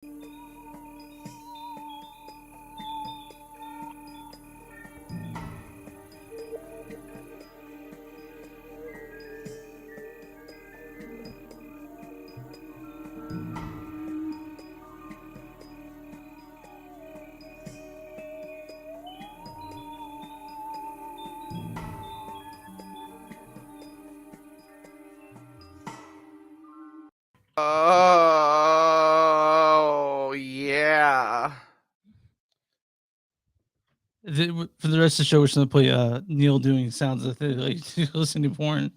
Oh, yeah. For the rest of the show, we're just gonna play Neil doing sounds of like listening to porn.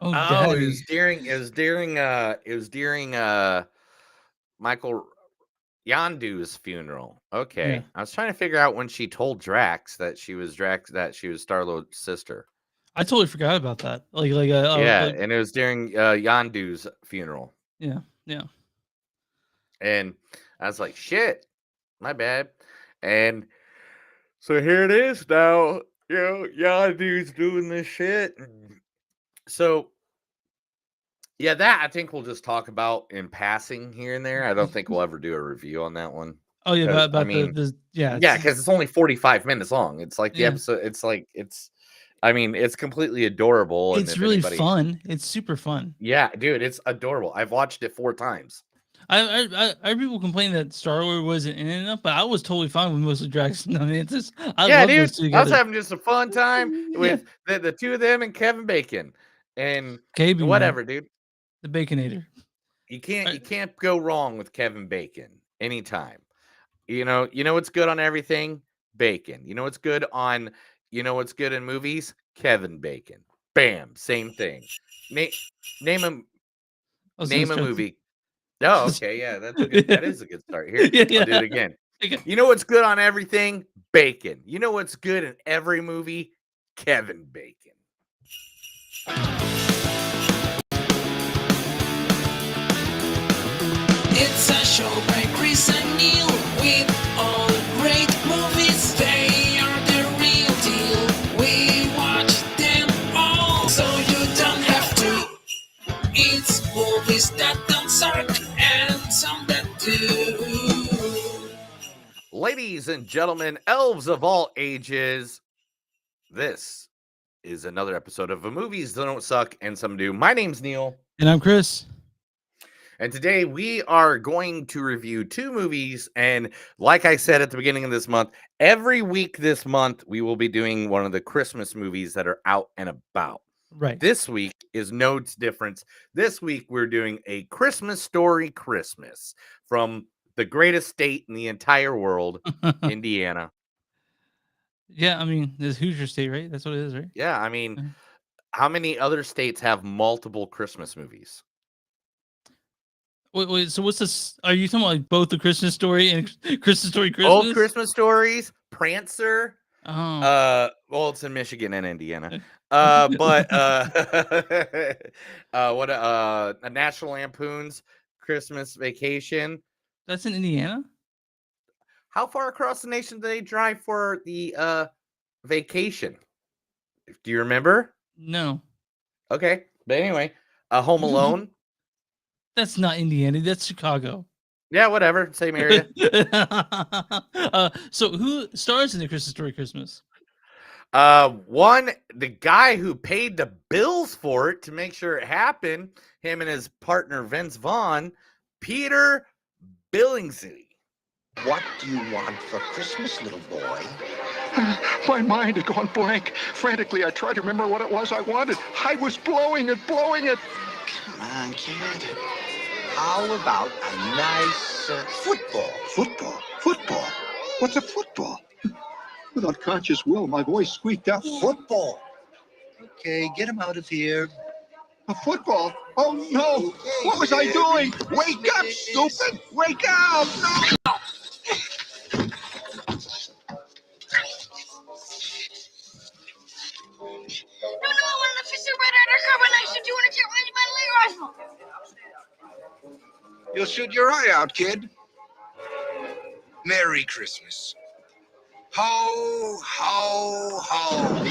Oh, It daddy. was during Michael Yondu's funeral. Okay. Yeah. I was trying to figure out when she told Drax that she was Star-Lord's sister. I totally forgot about that. Yeah, and it was during Yondu's funeral. Yeah. And I was like, shit, my bad. And so here it is now. Yondu's doing this shit. So yeah, that I think we'll just talk about in passing here and there. I don't think we'll ever do a review on that one. Oh yeah, Because about the because it's only 45 minutes long. It's like the episode. It's completely adorable. And it's if really anybody, fun. It's super fun. yeah, dude, it's adorable. I've watched it 4 times. I people complain that Star Wars wasn't in it enough, but I was totally fine with mostly Drax and Mantis. I love dude, those two I was together. having just a fun time with the two of them and Kevin Bacon and KB, whatever, man. Dude. The Baconator. You can't go wrong with Kevin Bacon anytime. You know what's good on everything? Bacon. You know what's good in movies? Kevin Bacon. Bam, same thing. Name a movie. Oh, okay, yeah, that is a good start. Here, I'll do it again. You know what's good on everything? Bacon. You know what's good in every movie? Kevin Bacon. It's a show by Chris and Neil with all great movies. They are the real deal. We watch them all, so you don't have to. It's movies that don't suck and some that do. Ladies and gentlemen, elves of all ages, this is another episode of Movies That Don't Suck and Some Do. My name's Neil. And I'm Chris. And today we are going to review 2 movies. And like I said at the beginning of this month, every week this month, we will be doing one of the Christmas movies that are out and about. Right. This week is no difference. This week we're doing A Christmas Story Christmas from the greatest state in the entire world, Indiana. Yeah, I mean, this Hoosier State, right? That's what it is, right? Yeah, I mean, how many other states have multiple Christmas movies? Wait. So what's this? Are you talking about like both the Christmas Story and Christmas Story Christmas? Old Christmas Stories, Prancer. Oh. Well, it's in Michigan and Indiana. But what a National Lampoon's Christmas Vacation. That's in Indiana? How far across the nation do they drive for the vacation? Do you remember? No. Okay. But anyway, Home Alone. That's not Indiana. That's Chicago. Yeah, whatever. Same area. So who stars in the Christmas Story Christmas? The guy who paid the bills for it to make sure it happened, him and his partner Vince Vaughn, Peter Billingsley. What do you want for Christmas, little boy? My mind had gone blank. Frantically, I tried to remember what it was I wanted. I was blowing it. Come on, kid. How about a nice football? Football? What's a football? With unconscious will, my voice squeaked out, Football. Okay, get him out of here. a football? Oh, no. What was I doing? Wake up, stupid. Wake up. No. No, I want an official red undercover and I should do want to get ready by Lee rifle. You'll shoot your eye out, kid. Merry Christmas. Ho, ho, ho.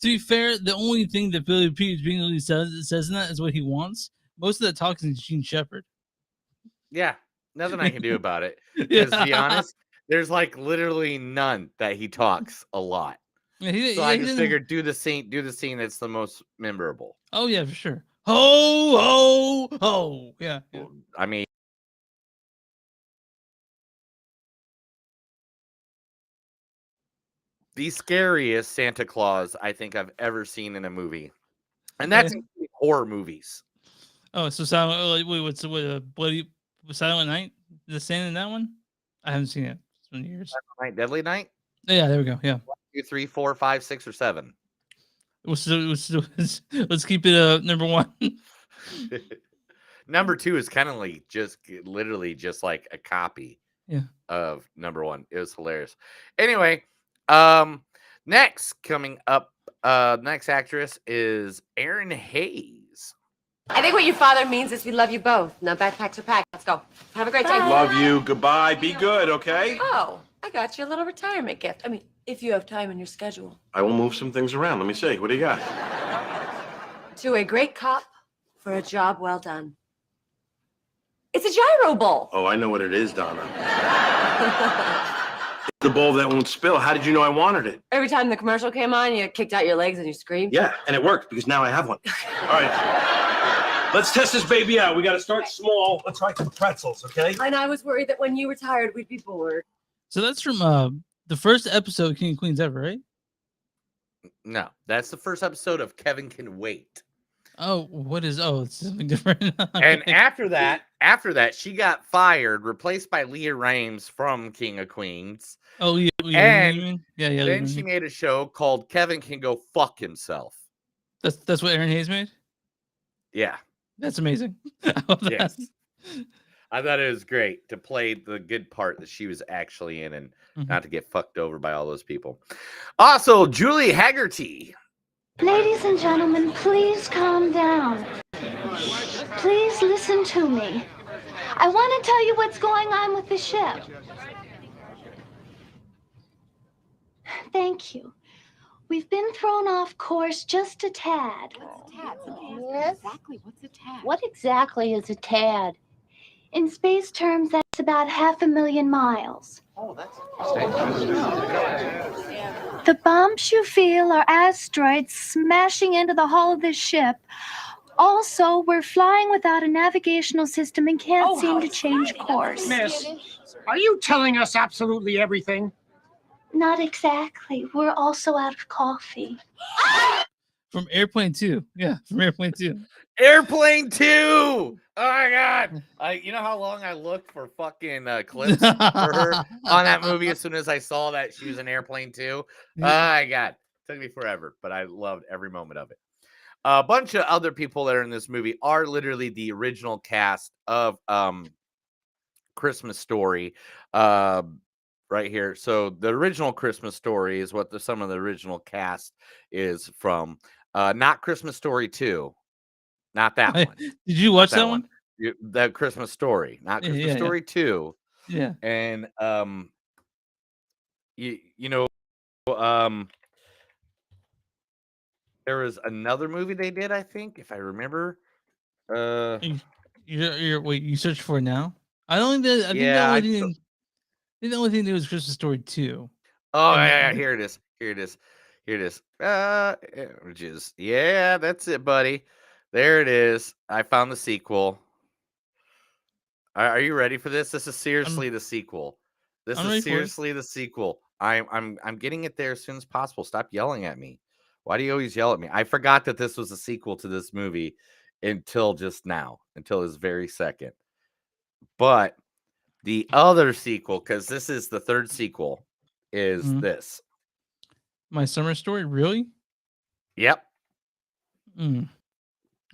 To be fair, the only thing that Billy P. Bingley says in that is what he wants. Most of the talk is Gene Shepard. Yeah, nothing I can do about it. Because to be honest, there's like literally none that he talks a lot. So I just figured do the scene that's the most memorable. Oh yeah, for sure. Ho ho ho! Yeah. I mean, the scariest Santa Claus I think I've ever seen in a movie, and that's including horror movies. Oh, so Silent. Wait, what's Bloody Silent Night? The Santa in that one? I haven't seen it. It's been years. Silent Night, Deadly Night. Yeah, there we go. Yeah. 1, 2, 3, 4, 5, 6, or 7. Let's keep it number 1. Number 2 is kind of like literally just like a copy of number 1. It was hilarious. Anyway, next coming up, next actress is Erin Hayes. I think what your father means is we love you both. Now backpacks are packed. Let's go. Have a great day. Love you. Goodbye. Be good, okay? Oh, I got you a little retirement gift. I mean, if you have time in your schedule. I will move some things around. Let me see. What do you got? To a great cop for a job well done. It's a gyro bowl. Oh, I know what it is, Donna. The bowl that won't spill. How did you know I wanted it? Every time the commercial came on, you kicked out your legs and you screamed. Yeah, and it worked because now I have one. All right. Let's test this baby out. We got to start small. Let's try some pretzels, okay? And I was worried that when you retired, we'd be bored. So that's from the first episode of King of Queens ever, right? No, that's the first episode of Kevin Can Wait. Oh, it's something different. And after that, she got fired, replaced by Leah Rames from King of Queens. Oh, yeah. And yeah. Then she made a show called Kevin Can Go Fuck Himself. That's what Erin Hayes made? Yeah. That's amazing. I love that. Yes. I thought it was great to play the good part that she was actually in and not to get fucked over by all those people. Also, Julie Haggerty. Ladies and gentlemen, please calm down. Please listen to me. I want to tell you what's going on with the ship. Thank you. We've been thrown off course just a tad. What's a tad? Yes? Exactly. What's a tad? What exactly is a tad? In space terms, that's about 500,000 miles. Oh, that's The bumps you feel are asteroids smashing into the hull of this ship. Also, we're flying without a navigational system and can't seem to change course. Miss, are you telling us absolutely everything? Not exactly. We're also out of coffee. From Airplane 2. Yeah, from Airplane 2. Airplane 2! Oh my god! You know how long I looked for fucking clips for her on that movie as soon as I saw that she was in Airplane 2? Oh my god. Took me forever, but I loved every moment of it. A bunch of other people that are in this movie are literally the original cast of Christmas Story. Right here. So the original Christmas Story is what some of the original cast is from. Not Christmas Story 2. Not that one. Did you watch that one? The Christmas Story, not Christmas Story 2. Yeah. And you know, there was another movie they did, I think, if I remember. You search for it now? I don't think that the only thing that was Christmas Story 2. Oh yeah, here it is. Which is that's it, buddy. There it is. I found the sequel. Are you ready for this? This is seriously the sequel. This is seriously the sequel. I'm getting it there as soon as possible. Stop yelling at me. Why do you always yell at me? I forgot that this was a sequel to this movie until just now, until this very second. But the other sequel, because this is the third sequel, is this. My Summer Story? Really? Yep.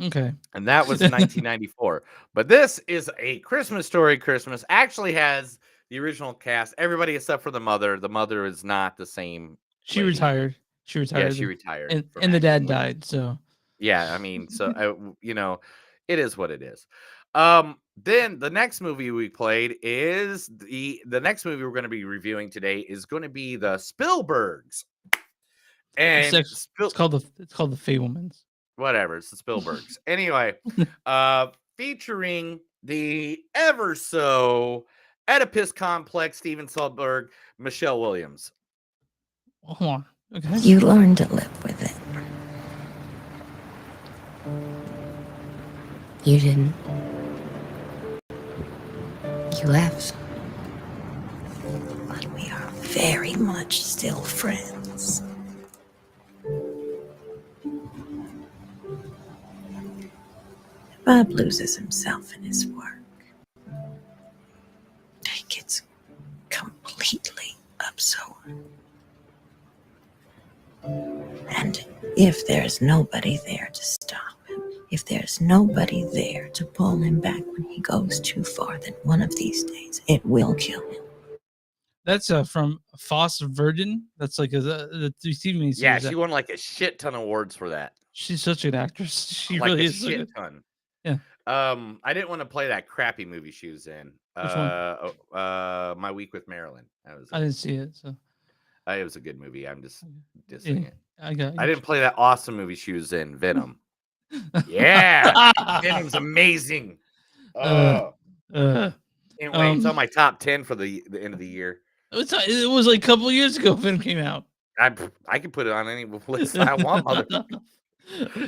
Okay. And that was in 1994. But this is a Christmas Story Christmas. Actually has the original cast. Everybody except for the mother. The mother is not the same. She retired. Yeah, she retired. And the dad died. So yeah, I mean, so it is what it is. Then the next movie we played is the next movie we're going to be reviewing today is going to be the Spielbergs. And it's called the Fabelmans. whatever, it's the Spielbergs. Anyway, featuring the ever so Oedipus complex Steven Spielberg, Michelle Williams. Hold on. Okay. You learn to live with it. You didn't. You left. But we are very much still friends. Bob loses himself in his work. He gets completely absorbed. And if there's nobody there to stop him, if there's nobody there to pull him back when he goes too far, then one of these days it will kill him. That's from Foss Verdon. That's like the TV miniseries. Yeah, she won like a shit ton of awards for that. She's such an actress. She like really a is. Shit ton. Yeah. I didn't want to play that crappy movie she was in. Which one? My Week with Marilyn. I didn't see it. So it was a good movie. I'm just dissing it. I didn't play that awesome movie she was in, Venom. Yeah, Venom's amazing. Can't wait. It's on my top 10 for the end of the year. It was like a couple of years ago Venom came out. I can put it on any list I want, mother.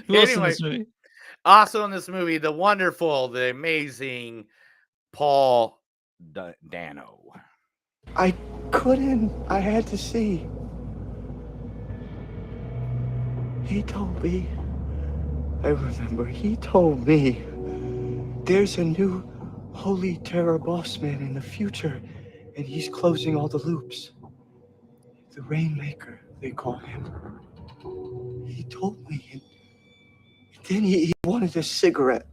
Who else in this movie? Also in this movie, the wonderful, the amazing Paul Dano. I couldn't. I had to see. He told me. I remember he told me there's a new holy terror boss man in the future, and he's closing all the loops. The Rainmaker, they call him. He told me, and then he wanted a cigarette.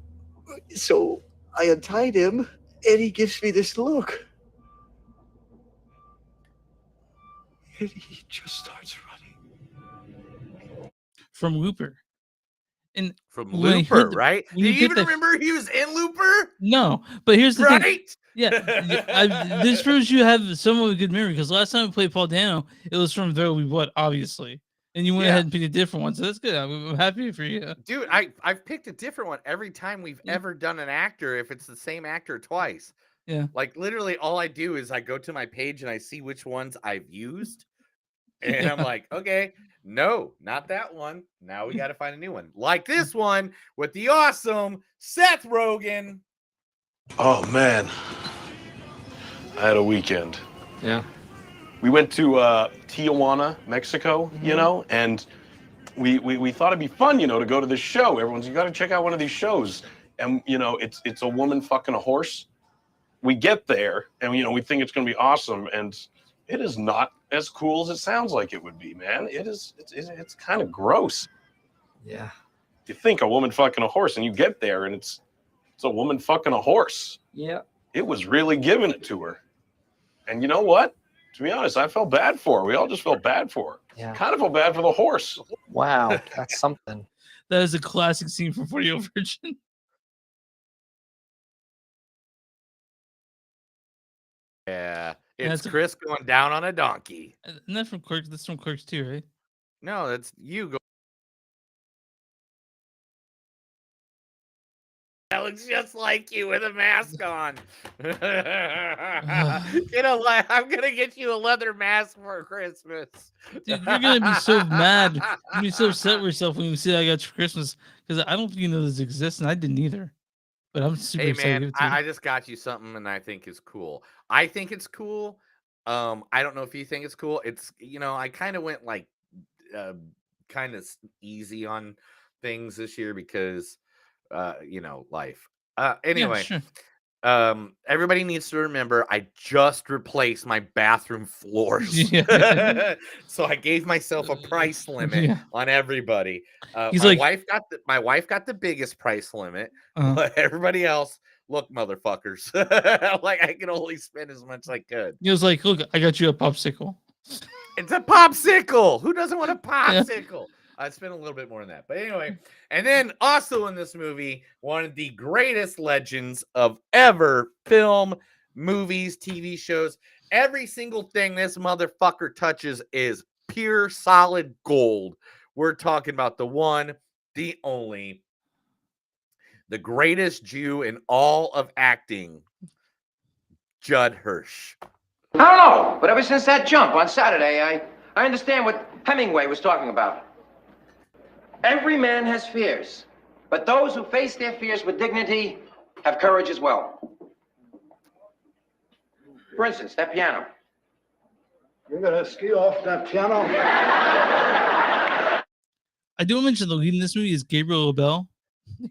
So I untied him, and he gives me this look. And he just starts running. From Looper. And from Looper, right? Do you even remember he was in Looper? No, but here's the thing. Right? Yeah, this proves you have somewhat of a good memory, because last time we played Paul Dano, it was from There We What, obviously. And you went ahead and picked a different one, so that's good. I'm happy for you. Dude, I've picked a different one every time we've ever done an actor, if it's the same actor twice. Yeah. Like, literally, all I do is I go to my page and I see which ones I've used. And I'm like, okay, no, not that one. Now we got to find a new one. Like this one with the awesome Seth Rogen. Oh, man. I had a weekend. Yeah. We went to Tijuana, Mexico, you know, and we thought it'd be fun, you know, to go to this show. Everyone's, you got to check out one of these shows. And, you know, it's a woman fucking a horse. We get there and, you know, we think it's going to be awesome. And it is not as cool as it sounds like it would be, man. It's kind of gross. Yeah. You think a woman fucking a horse and you get there and it's a woman fucking a horse. Yeah. It was really giving it to her. And you know what? To be honest, I felt bad for her. We all just felt bad for her. Yeah. Kind of felt bad for the horse. Wow. That's something. That is a classic scene from 40-Year-Old Virgin. Yeah. It's Chris going down on a donkey. And that's from Clerks. That's from Clerks too, right? No, that's you go. That looks just like you with a mask on. I'm gonna get you a leather mask for Christmas. Dude, you're gonna be so mad. You're gonna be so upset with yourself when you see I got you for Christmas, because I don't think you know this exists, and I didn't either. But I'm super excited. Man, I just got you something, and I think it's cool. I think it's cool. I don't know if you think it's cool. It's, you know, I kind of went like kind of easy on things this year because you know, life. Anyway, Yeah, sure. Everybody needs to remember I just replaced my bathroom floors. So I gave myself a price limit on everybody. He's my like- wife got the biggest price limit, Uh-huh. but everybody else, look, motherfuckers. Like, I can only spend as much as I could. He was like, "Look, I got you a popsicle." It's a popsicle. Who doesn't want a popsicle? I spent a little bit more than that. But anyway, and then also in this movie, one of the greatest legends of ever film, movies, TV shows. Every single thing this motherfucker touches is pure solid gold. We're talking about the one, the only, the greatest Jew in all of acting, Judd Hirsch. I don't know, but ever since that jump on Saturday, I understand what Hemingway was talking about. Every man has fears, but those who face their fears with dignity have courage as well. For instance, that piano. You're gonna ski off that piano? I do mention the lead in this movie is Gabriel LaBelle.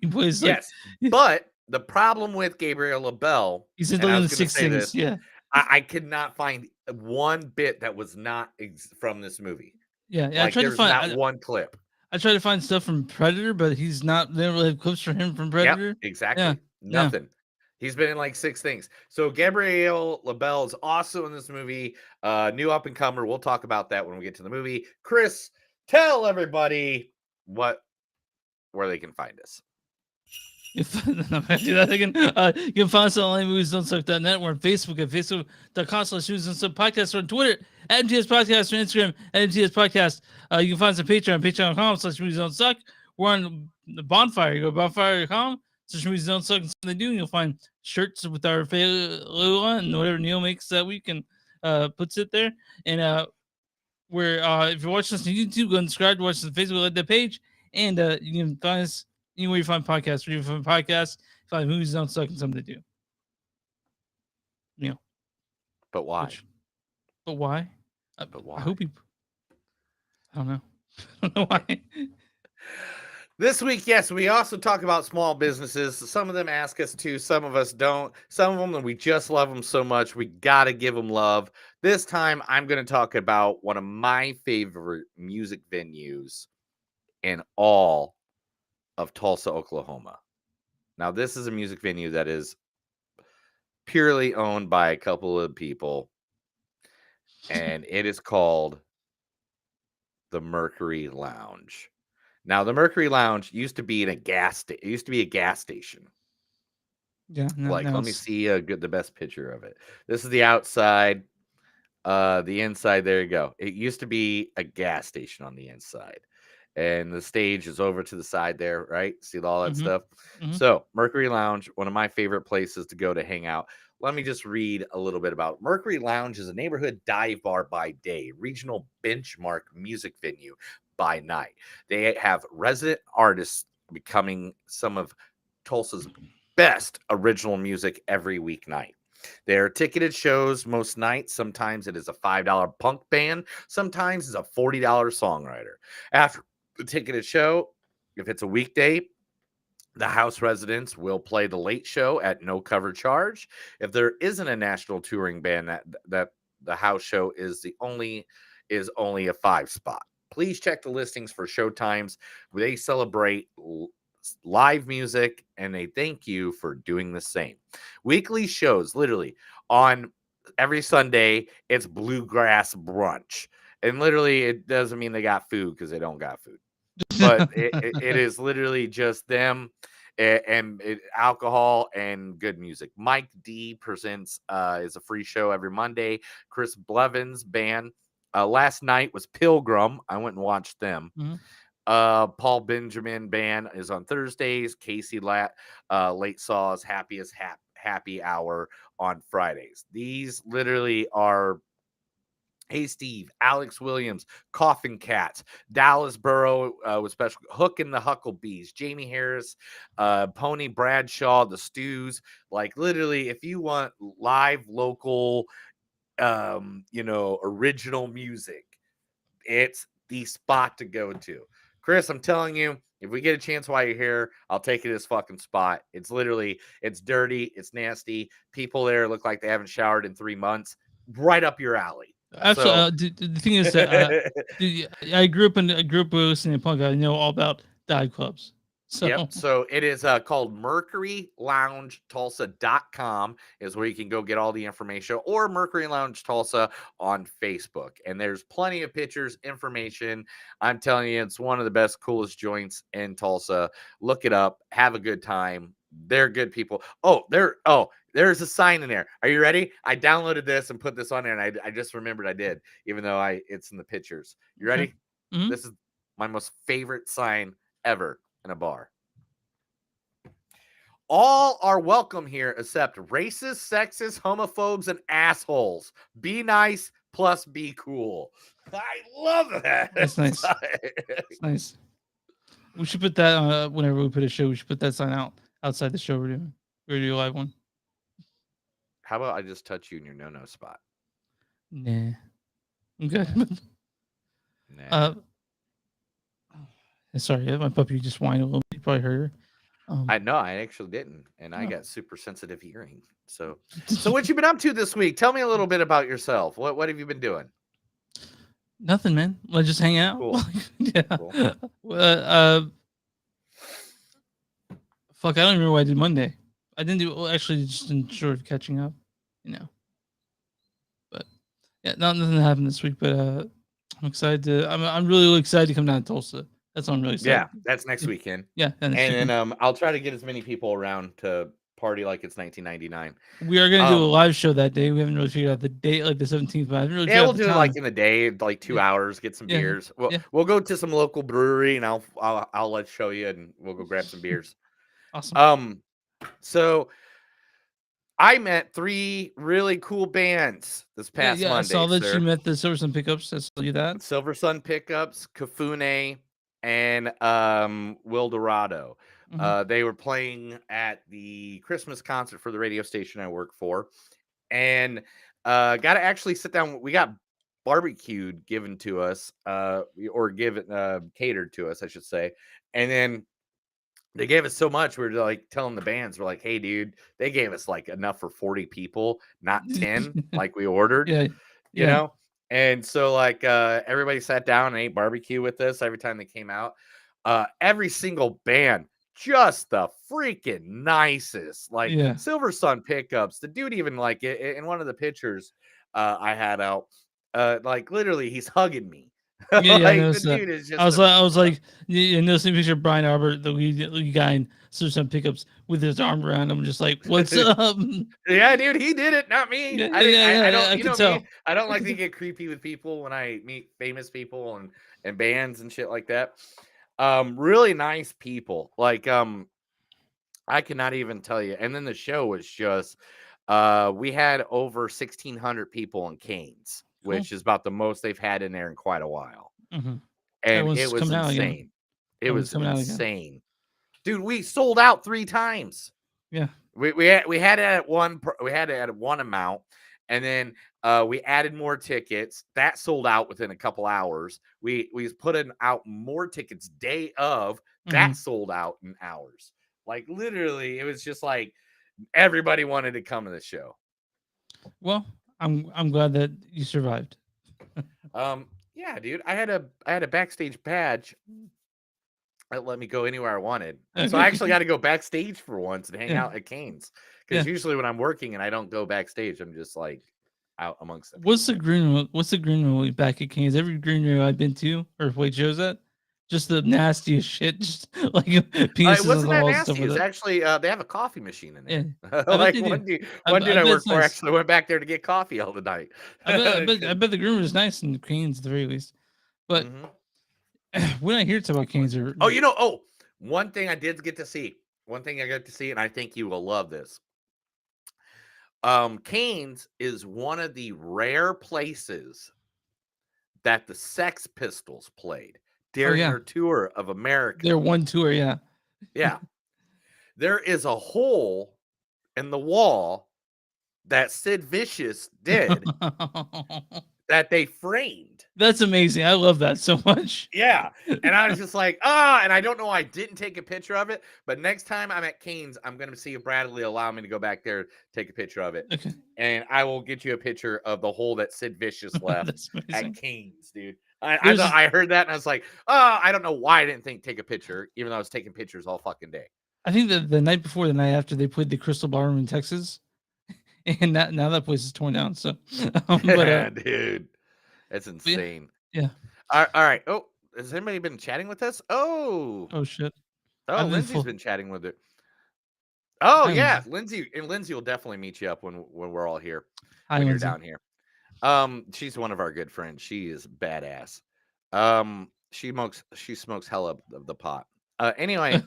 He plays like Yes, but the problem with Gabriel LaBelle, he's in and I the was going to Six say Things. this, Yeah, I could not find one bit that was not from this movie. yeah. Like, I tried to there's find not one clip. I tried to find stuff from Predator, but he's not. They don't really have clips for him from Predator. Yep, exactly. Yeah, Nothing. He's been in like 6 things. So Gabrielle LaBelle is also in this movie. New up and comer. We'll talk about that when we get to the movie. Chris, tell everybody where they can find us. I'm gonna do that again. You can find us on onlinemoviesdon'tsuck.net. We're on Facebook at facebook.com/moviesdon'tsuck podcast. We're on Twitter at MTS Podcast. We're on Instagram at MTS Podcast. You can find us on Patreon, patreon.com/moviesdon'tsuck. We're on the Bonfire. You go to bonfire.com/moviesdon'tsuck and something they do. You'll find shirts with our logo on and whatever Neil makes that week and puts it there. And we're if you're watching us on YouTube, go and subscribe to watch us on Facebook, like that page. And you can find us anywhere you find podcasts. Where you find podcasts, find movies don't suck and something to do. You know. But why? But why? But why? I hope you. I don't know. I don't know why. This week, yes, we also talk about small businesses. Some of them ask us to, some of us don't. Some of them, we just love them so much, we got to give them love. This time, I'm going to talk about one of my favorite music venues in all of Tulsa, Oklahoma. Now, this is a music venue that is purely owned by a couple of people, and it is called the Mercury Lounge. Now, the Mercury Lounge used to be in a gas station. Yeah. Let me see the best picture of it. This is the outside. The inside, there you go. It used to be a gas station on the inside. And the stage is over to the side there, right? See all that stuff? Mhm. So, Mercury Lounge, one of my favorite places to go to hang out. Let me just read a little bit about it. Mercury Lounge is a neighborhood dive bar by day, regional benchmark music venue by night. They have resident artists becoming some of Tulsa's best original music every weeknight. There are ticketed shows most nights. Sometimes it is a $5 punk band. Sometimes it's a $40 songwriter. After the ticketed show, if it's a weekday, the house residents will play the late show at no cover charge. If there isn't a national touring band, that the house show is only a 5 spot. Please check the listings for show times. They celebrate live music and they thank you for doing the same. Weekly shows, literally on every Sunday, it's bluegrass brunch. And literally, it doesn't mean they got food because they don't got food. But it is literally just them and alcohol and good music. Mike D presents is a free show every Monday. Chris Blevins band. Last night was Pilgrim. I went and watched them. Mm-hmm. Paul Benjamin band is on Thursdays. Casey Late Saw's Happy Hour on Fridays. These literally are Hey Steve, Alex Williams, Coffin Cats, Dallas Burrow with special Hook and the Hucklebees, Jamie Harris, Pony Bradshaw, the Stews. Like literally, if you want live local, original music, it's the spot to go to. Chris, I'm telling you, if we get a chance while you're here, I'll take it as fucking spot. It's literally, it's dirty, it's nasty. People there look like they haven't showered in 3 months. Right up your alley. Absolutely. The thing is that I grew up listening to punk. I know all about dive clubs. So. Yep. So it is called MercuryLoungeTulsa.com is where you can go get all the information, or Mercury Lounge Tulsa on Facebook. And there's plenty of pictures, information. I'm telling you, it's one of the best, coolest joints in Tulsa. Look it up. Have a good time. They're good people. There's a sign in there. Are you ready? I downloaded this and put this on there, and I just remembered I did, even though it's in the pictures. You ready? Mhm. This is my most favorite sign ever in a bar. All are welcome here except racists, sexists, homophobes, and assholes. Be nice plus be cool. I love that. That's nice. It's nice. We should put that whenever we put a show. We should put that sign out outside the show we're doing. We're doing a live one. How about I just touch you in your no-no spot? Nah, I'm good. Nah. Sorry, my puppy just whined a little bit. You probably heard her. I know I actually didn't, and I got super sensitive hearing. So what you been up to this week? Tell me a little bit about yourself. What have you been doing? Nothing, man. Let's just hang out. Cool. Yeah. Cool. Fuck, I don't remember what I did Monday. I didn't do actually just in short of catching up, you know. But yeah, nothing happened this week. But I'm excited to. I'm really excited to come down to Tulsa. That's what I'm really excited. Yeah, that's next weekend. Yeah, and then I'll try to get as many people around to party like it's 1999. We are gonna do a live show that day. We haven't really figured out the date, like the 17th. But I haven't really figured We'll out the do it time. like in a day, like 2 hours. Get some beers. We'll go to some local brewery, and I'll let show you, and we'll go grab some beers. Awesome. So I met 3 really cool bands this past Monday. I saw that sir. you met the Silver Sun Pickups. I saw you that. Silver Sun Pickups, Kafune, and Will Dorado. They were playing at the Christmas concert for the radio station I work for, and got to actually sit down. We got barbecued given to us, or given catered to us, I should say, and then they gave us so much. We were like telling the bands, we're like, "Hey, dude, they gave us like enough for 40 people, not 10 like we ordered." You know. And so like everybody sat down and ate barbecue with us every time they came out. Every single band, just the freaking nicest. Like Silver Sun Pickups. The dude even like in one of the pictures I had out, like literally he's hugging me. I Like noticed the that. dude is just I was like, you know, same picture of Brian Albert, the lead guy in Silver Sun Pickups with his arm around him, just like, what's up? Yeah, dude, he did it, not me. I don't. I You could know tell. me. I don't like to get creepy with people when I meet famous people and bands and shit like that. Really nice people. Like I cannot even tell you. And then the show was just we had over 1,600 people in Canes, which is about the most they've had in there in quite a while. And Everyone's it was coming out again. insane. It was coming out again. insane. Dude, we sold out 3 times. Yeah. We had it at one amount, and then we added more tickets. That sold out within a couple hours. We put out more tickets day of. That sold out in hours. Like literally, it was just like everybody wanted to come to the show. Well, I'm glad that you survived. Yeah, dude. I had a backstage badge that let me go anywhere I wanted. So I actually got to go backstage for once and hang out at Canes. Because usually when I'm working and I don't go backstage, I'm just like out amongst them. What's the green room back at Canes? Every green room I've been to or played shows at, just the nastiest shit. Just like penises It wasn't on the that walls, nasty. stuff like It's that. actually they have a coffee machine in there. Yeah. Like one dude I worked for actually went back there to get coffee all the night. I bet the green room is nice in Canes at the very least. But when I hear about Canes, one thing I did get to see. One thing I got to see, and I think you will love this. Canes is one of the rare places that the Sex Pistols played during their tour of America. Their one tour, yeah. Yeah. There is a hole in the wall that Sid Vicious did that they framed. That's amazing. I love that so much. Yeah. And I was just like, and I don't know why I didn't take a picture of it, but next time I'm at Canes, I'm going to see if Bradley will allow me to go back there, take a picture of it. Okay. And I will get you a picture of the hole that Sid Vicious left at Canes, dude. I heard that and I was like, I don't know why I didn't take a picture, even though I was taking pictures all fucking day. I think that the night before, the night after, they played the Crystal Ballroom in Texas, and now that place is torn down. So, dude, that's insane. Yeah. All right. Oh, has anybody been chatting with us? Oh shit. Oh, Lindsay's been chatting with it. Oh Hi, yeah, Lindsay. Lindsay will definitely meet you up when we're all here, Hi, when you're Lindsay. down here. She's one of our good friends. She is badass. She smokes hella of the pot. Anyway,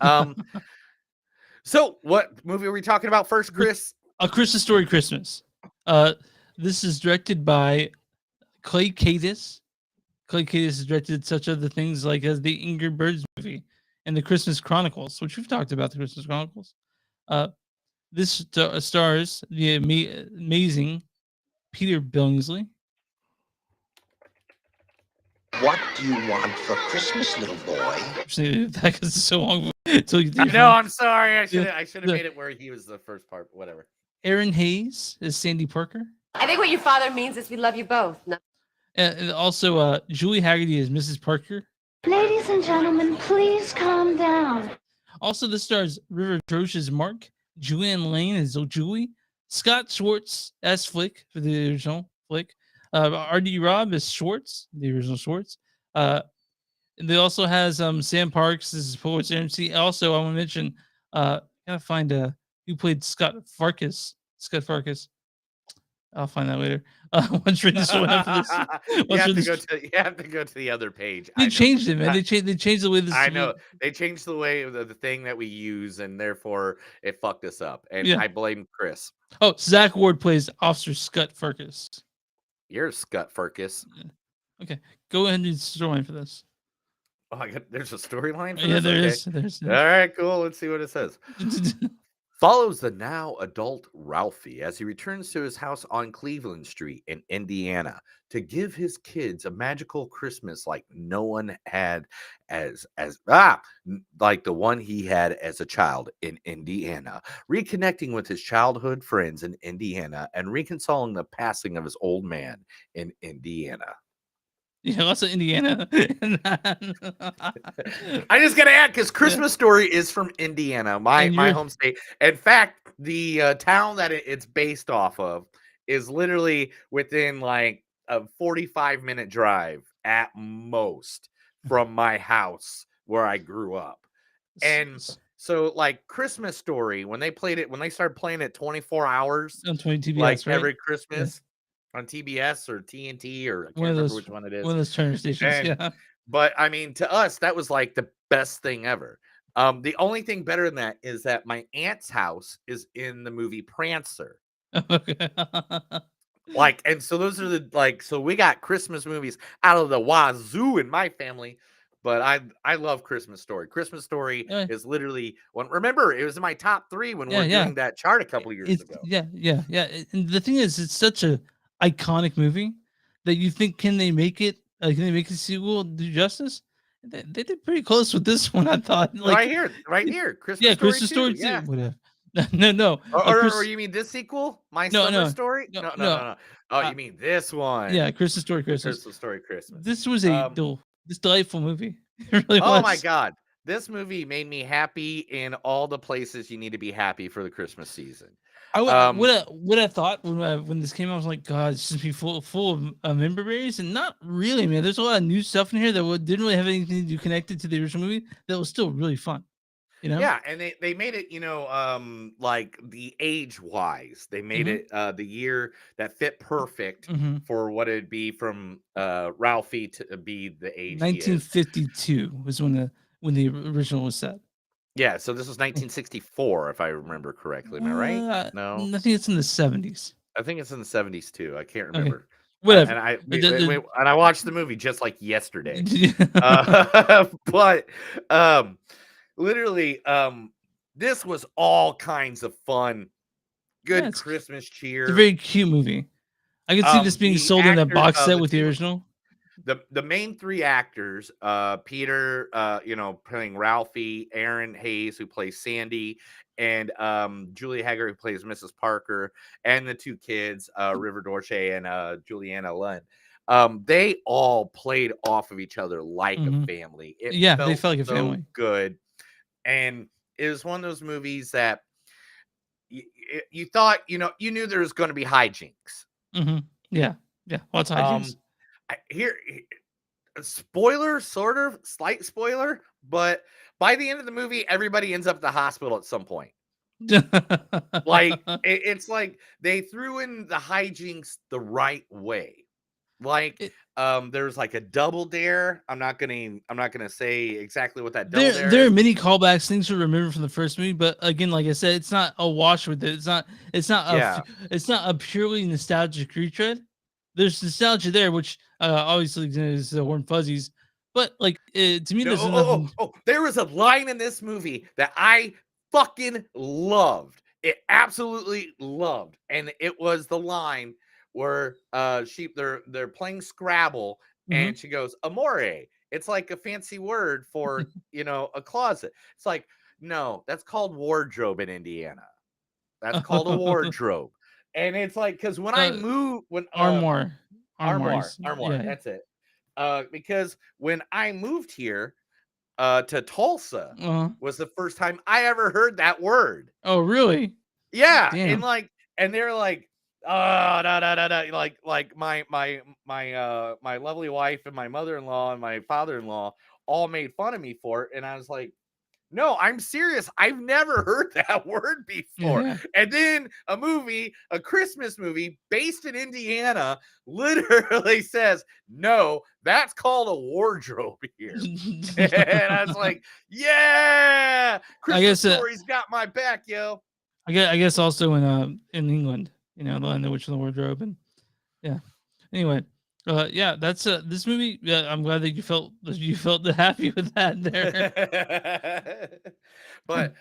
so what movie are we talking about first, Chris? A Christmas Story Christmas. Uh, this is directed by Clay Cadis. Clay Cadis has directed such other things like as the Angry Birds movie and the Christmas Chronicles, which we've talked about the Christmas Chronicles. Uh, this stars the amazing Peter Billingsley. What do you want for Christmas, little boy? That is so long. Until you No, I'm sorry. I should Yeah, have the- made it where he was the first part. Whatever. Aaron Hayes is Sandy Parker. I think what your father means is we love you both. No. And also, Julie Haggerty is Mrs. Parker. Ladies and gentlemen, please calm down. Also, this stars River Drosh as Mark, Julianne Lane as Julie, Scott Schwartz as Flick for the original Flick, R.D. Robb as Schwartz, the original Schwartz. And they also has Sam Parks as Poets MC. Also, I want to mention, gotta find who played Scott Farkas. Scott Farkas. I'll find that later. Once read this one after this. You have to go to the other page. They changed it, man. They changed the way this. I know they changed the way of the thing that we use, and therefore it fucked us up. And Yeah. I blame Chris. Oh, Zach Ward plays Officer Scott Farkas. You're Scott Farkas. Okay, go ahead and do the storyline for this. Oh, there's a storyline for Yeah, this? there is. All right, cool. Let's see what it says. Follows the now adult Ralphie as he returns to his house on Cleveland Street in Indiana to give his kids a magical Christmas like no one had like the one he had as a child in Indiana, reconnecting with his childhood friends in Indiana and reconciling the passing of his old man in Indiana. Yeah, lots of Indiana. I just gotta add because Christmas Story is from Indiana, my home state. In fact, the town that it's based off of is literally within like a 45-minute drive at most from my house where I grew up. And so, like Christmas Story, when they started playing it 24 hours on 20 TBS, like right? every Christmas. On TBS or TNT or I can't One of remember those, which one it is. one of those turner stations. And- Yeah. But I mean, to us, that was like the best thing ever. The only thing better than that is that my aunt's house is in the movie Prancer. Like, and so those are so we got Christmas movies out of the wazoo in my family. But I love Christmas Story. Christmas Story is literally remember, it was in my top 3 when we were doing that chart a couple of years ago. Yeah. And the thing is, it's such a iconic movie that you think, can they make it? Can they make the sequel do justice? They did pretty close with this one, I thought. Right here. Christmas Story Christmas Story 2. Yeah. Whatever. No. Or you mean this sequel? My Summer Story? No. Oh, you mean this one? Yeah, Christmas Story Christmas. Christmas Story Christmas. This was this delightful movie. It really oh was. my god. This movie made me happy in all the places you need to be happy for the Christmas season. What I thought when this came out, I was like, God, it's just be full of member berries, and not really, man. There's a lot of new stuff in here that didn't really have anything to do connected to the original movie. That was still really fun, you know. Yeah, and they made it, like the age wise, they made it the year that fit perfect for what it'd be from Ralphie to be the age. 1952 was when the original was set. Yeah, so this was 1964, if I remember correctly. Am I right? No, I think it's in the 70s. I think it's in the 70s too. I can't remember. Okay. Whatever. And I watched the movie just like yesterday. But literally, this was all kinds of fun. Good Christmas cheer. It's a very cute movie. I could see this being sold in that box set with the original. The main 3 actors, Peter, playing Ralphie, Aaron Hayes, who plays Sandy, and Julie Hager, who plays Mrs. Parker, and the 2 kids, River Dorche and Juliana Lund. They all played off of each other like a family. They felt like a family. Good. And it was one of those movies that you thought, you knew there was going to be hijinks. Yeah. Lots of hijinks. Here, spoiler, slight spoiler, but by the end of the movie, everybody ends up at the hospital at some point. Like it's like they threw in the hijinks the right way. Like there's like a double dare. I'm not gonna say exactly what that double dare There are is. many callbacks, things to remember from the first movie, but again, like I said, it's not a wash with it. Yeah. It's not a purely nostalgic retread. There's nostalgia there, which obviously is the Warm Fuzzies, but like to me, No, there's nothing. there was a line in this movie that I fucking loved. It absolutely loved. And it was the line where they're playing Scrabble Mhm. and she goes, amore. It's like a fancy word for, a closet. It's like, no, that's called wardrobe in Indiana. That's called a wardrobe. And it's like, because when I moved, Armoires. armoire, Yeah. that's it. Because when I moved here, to Tulsa Uh-huh. was the first time I ever heard that word. Oh, really? Yeah, Damn. and they're like, da da da da, like my lovely wife and my mother-in-law and my father-in-law all made fun of me for it, and I was like, no, I'm serious. I've never heard that word before. Yeah. And then a Christmas movie based in Indiana, literally says, no, that's called a wardrobe here. And I was like, yeah, I Christmas guess Story's got my back, yo. I guess also in England, the Lion, the Witch, and the Wardrobe, and yeah. Anyway, yeah, that's this movie. Yeah, I'm glad that you felt happy with that there. But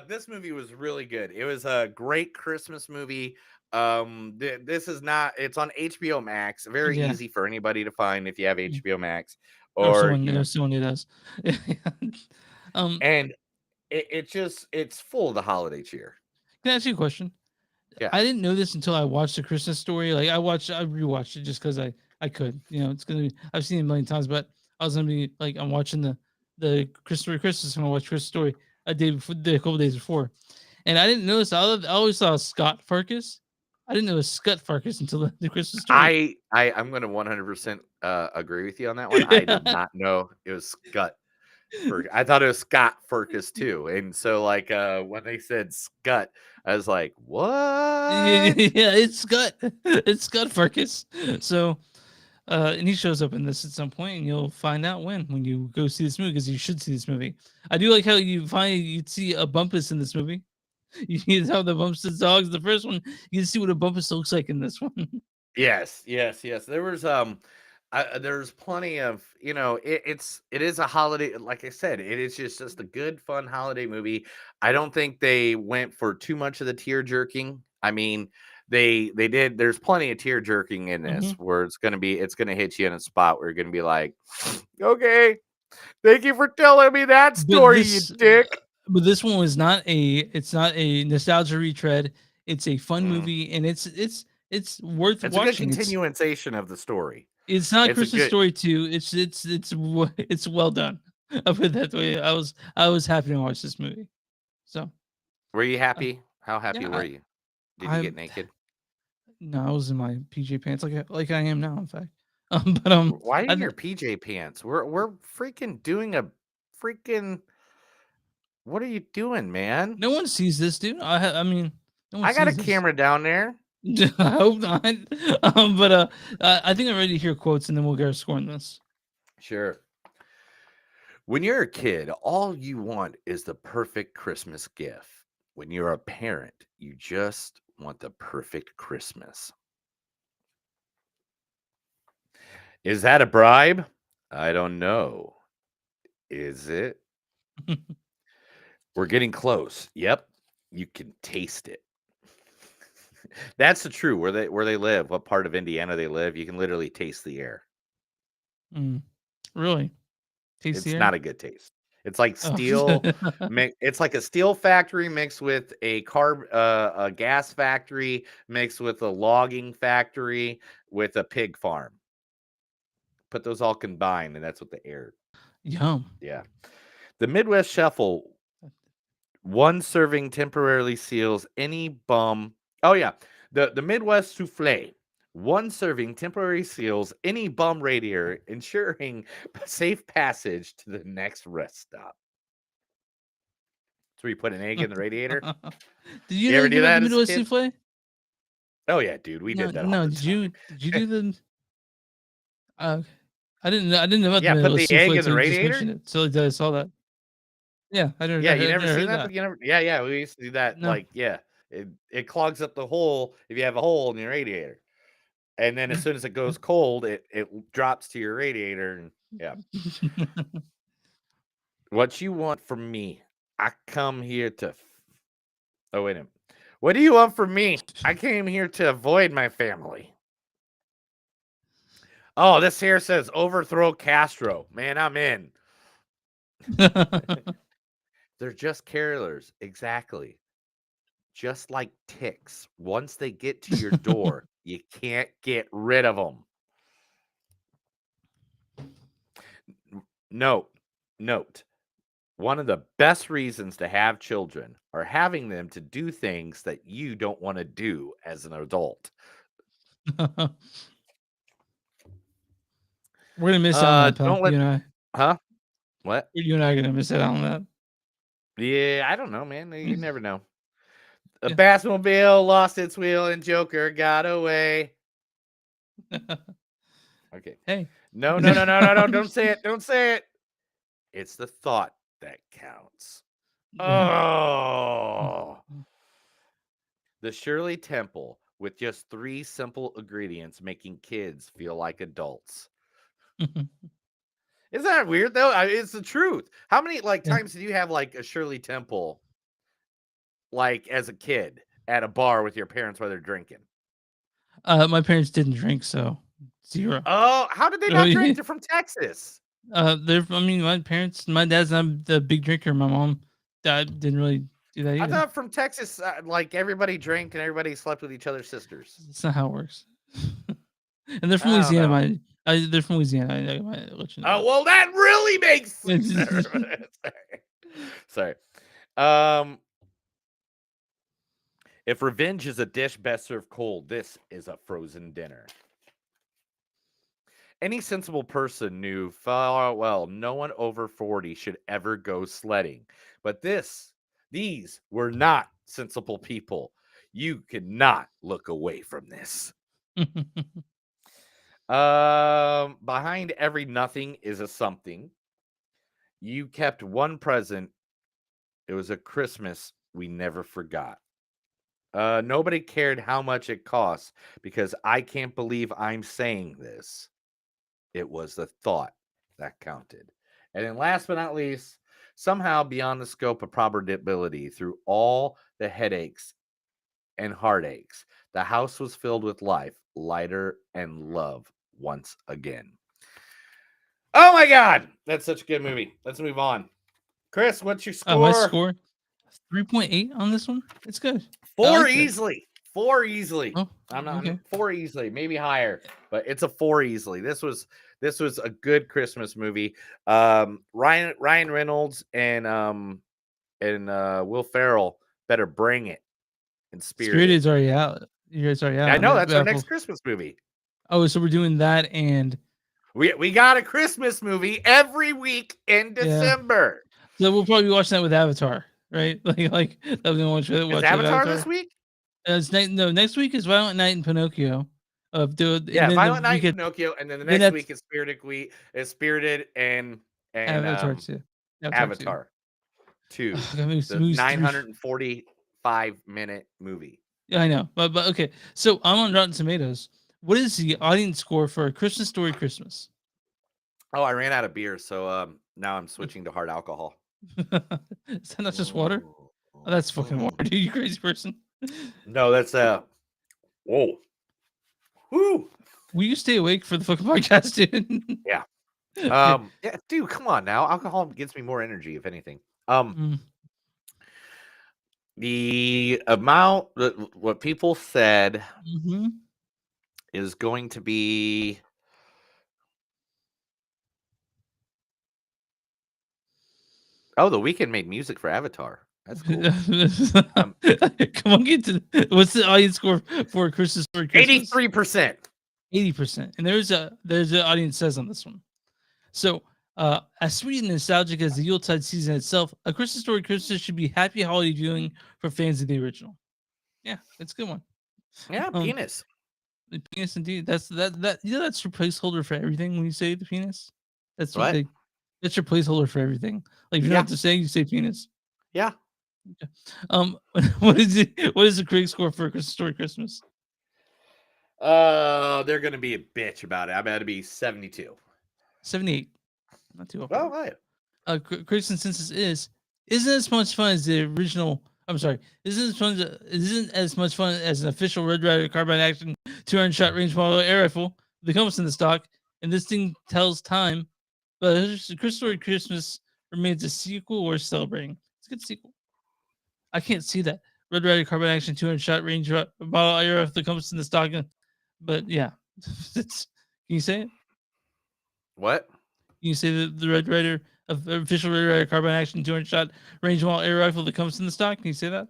this movie was really good. It was a great Christmas movie. This is not. It's on HBO Max. Very Yeah. easy for anybody to find if you have Mm. HBO Max, Or or someone who does. and it's full of the holiday cheer. Can I ask you a question? Yeah. I didn't know this until I watched the Christmas Story. Like I rewatched it just because I could. It's gonna be. I've seen it a million times, but I was gonna be like, I'm watching the Christmas. I'm gonna watch Christmas Story a couple days before, and I didn't notice. I always saw Scott Farkas. I didn't know it was Scott Farkas until the Christmas Story. I'm going to 100% agree with you on that one. I did not know it was Scott. I thought it was Scott Furcus too, and so like when they said Scott, I was like, what? Yeah, it's Scott. It's Scott Farkas. So, and he shows up in this at some point, and you'll find out when you go see this movie, because you should see this movie. I do like how you'd see a Bumpus in this movie. You know the Bumpus dogs. The first one, you can see what a Bumpus looks like in this one. Yes. There's plenty of it is a holiday. Like I said, it is just a good, fun holiday movie. I don't think they went for too much of the tear jerking. I mean, they did. There's plenty of tear jerking in this where it's gonna hit you in a spot where you're gonna be like, okay, thank you for telling me that story, you dick. But this one was it's not a nostalgia retread. It's a fun movie, and it's worth It's a good watching. continuation of the story. It's not It's a Christmas good- Story 2. It's well done. I put it that way. I was happy to watch this movie. So Were you happy? How happy yeah, were you? Did you get naked? No, I was in my PJ pants like I am now, in fact. But Why are you in your PJ pants? We're freaking doing a freaking. What are you doing, man? no one sees this, dude. I mean, no one I got a sees this. camera down there. I hope not. But I think I'm ready to hear quotes, and then we'll get our score on this. Sure. When you're a kid, all you want is the perfect Christmas gift. When you're a parent, you just want the perfect Christmas. Is that a bribe? I don't know. Is it? We're getting close. Yep. You can taste it. That's the true where they live, what part of Indiana they live. You can literally taste the air. Really? Taste the It's air? not a good taste. It's like Oh. steel. It's like a steel factory mixed with a gas factory mixed with a logging factory with a pig farm. Put those all combined, and that's what the air. Yum. Yeah. The Midwest Shuffle. One serving temporarily seals any bum. Oh yeah, the Midwest Souffle. One serving temporarily seals any bum radiator, ensuring safe passage to the next rest stop. It's where you put an egg in the radiator. Did you You ever know do give out that the as a Midwest kid? souffle? Oh yeah, dude, we No, did that all no. the Did time. you do the? Uh, I didn't know about the Yeah, put the Midwest egg souffle in the until you just radiator. mentioned it. So I saw that. Yeah, Yeah, you I never never seen heard that, that. but you never. Yeah, yeah, we used to do that. No. Like, yeah, it clogs up the hole if you have a hole in your radiator, and then as soon as it goes cold, it drops to your radiator, and yeah. What you want from me? I come here to. Oh wait a minute. What do you want from me? I came here to avoid my family. Oh, this here says overthrow Castro. Man, I'm in. They're just carolers. Exactly. Just like ticks. Once they get to your door, you can't get rid of them. Note. One of the best reasons to have children are having them to do things that you don't want to do as an adult. We're gonna miss out on that, pal. Don't let. You and I. Huh? What? You and I are gonna miss out on that. Yeah, I don't know, man. You never know. A Yeah. Batmobile lost its wheel and Joker got away. Okay. Hey. No. Don't say it. Don't say it. It's the thought that counts. Oh. The Shirley Temple with just 3 simple ingredients making kids feel like adults. Isn't that weird though? It's the truth. How many times did you have like a Shirley Temple like as a kid at a bar with your parents while they're drinking? My parents didn't drink, so 0. Oh, how did they not drink? They're from Texas. My dad's not the big drinker. My mom, dad didn't really do that either. I thought from Texas, like everybody drank and everybody slept with each other's sisters. That's not how it works. And they're from I don't Louisiana. know. They're from Louisiana. I might let you know. Oh, well, that really makes sense. Sorry. If revenge is a dish best served cold, this is a frozen dinner. Any sensible person knew far well no one over 40 should ever go sledding. But these were not sensible people. You cannot look away from this. Behind every nothing is a something. You kept one present. It was a Christmas we never forgot. Nobody cared how much it cost because I can't believe I'm saying this. It was the thought that counted. And then last but not least, somehow beyond the scope of probability, through all the headaches and heartaches, the house was filled with life, lighter, and love once again. Oh my God! That's such a good movie. Let's move on. Chris, what's your score? My score? 3.8 on this one. It's good. 4 easily. 4 easily. Oh, I'm not okay. 4 easily, maybe higher, but it's a 4 easily. This was a good Christmas movie. Ryan Reynolds and Will Ferrell better bring it. And Spirited's already out. It's already out. I know that's our next Christmas movie. Oh, so we're doing that, and we got a Christmas movie every week in December. So we'll probably be watching that with Avatar, right? Like that was gonna watch Avatar this week. Next week is Violent Night and Pinocchio. Violent Night and Pinocchio, and then the next week is Spirited and Avatar 2. Avatar 2. The 945-minute movie. Yeah, I know, but okay. So I'm on Rotten Tomatoes. What is the audience score for A Christmas Story Christmas? Oh, I ran out of beer, so now I'm switching to hard alcohol. Is that not just water? Oh, that's fucking water, dude. You crazy person. No, that's whoa. Woo! Will you stay awake for the fucking podcast, dude? Yeah. Yeah, dude, come on now. Alcohol gives me more energy, if anything. The amount what people said is going to be The Weeknd made music for Avatar. That's cool. Come on, get to what's the audience score for A Christmas Story Christmas? 83%. 80%. And there's an audience says on this one. So As sweet and nostalgic as the Yuletide season itself, A Christmas Story Christmas should be happy holiday viewing for fans of the original. Yeah, it's a good one. Yeah, penis. The penis indeed. That's that's your placeholder for everything when you say the penis. That's What? That's your placeholder for everything. Like if you don't have to say, you say penis. Yeah. Okay. What is the critic score for A Christmas Story Christmas? They're gonna be a bitch about it. I'm gonna be 72. 78. Not too off. Oh, right. Critics' consensus isn't as much fun as the original. I'm sorry, isn't as much fun as an official Red Ryder carbine action 200 shot range model air rifle that comes in the stock, and this thing tells time. But Christmas Story Christmas remains a sequel worth celebrating. It's a good sequel. I can't see that Red Ryder carbine action 200 shot range model air rifle that comes in the stock, but yeah, can you say it? What? Can you say the Red Ryder official Red Ryder carbine action 200 shot range model air rifle that comes in the stock? Can you say that?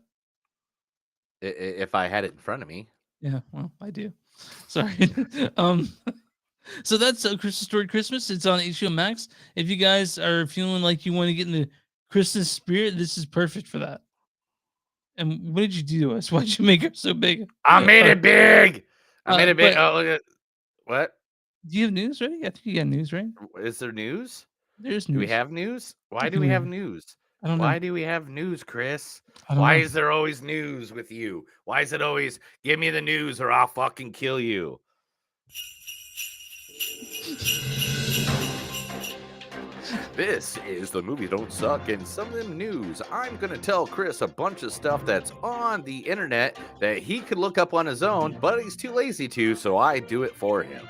If I had it in front of me. Yeah, well, I do. Sorry. So that's A Christmas Story Christmas. It's on HBO Max. If you guys are feeling like you want to get in the Christmas spirit, this is perfect for that. And what did you do to us? Why'd you make it so big? I made it big. I made it big. but- Oh, look at what? Do you have news ready? I think you got news, right? Is there news? There's Do we news. have news? Why I do we have believe- news? I don't know. Why do we have news, Chris? I don't Why know. is there always news with you? Why is it always give me the news or I'll fucking kill you? This is the Movies Don't Suck and some of them news. I'm going to tell Chris a bunch of stuff that's on the internet that he could look up on his own, but he's too lazy to, so I do it for him.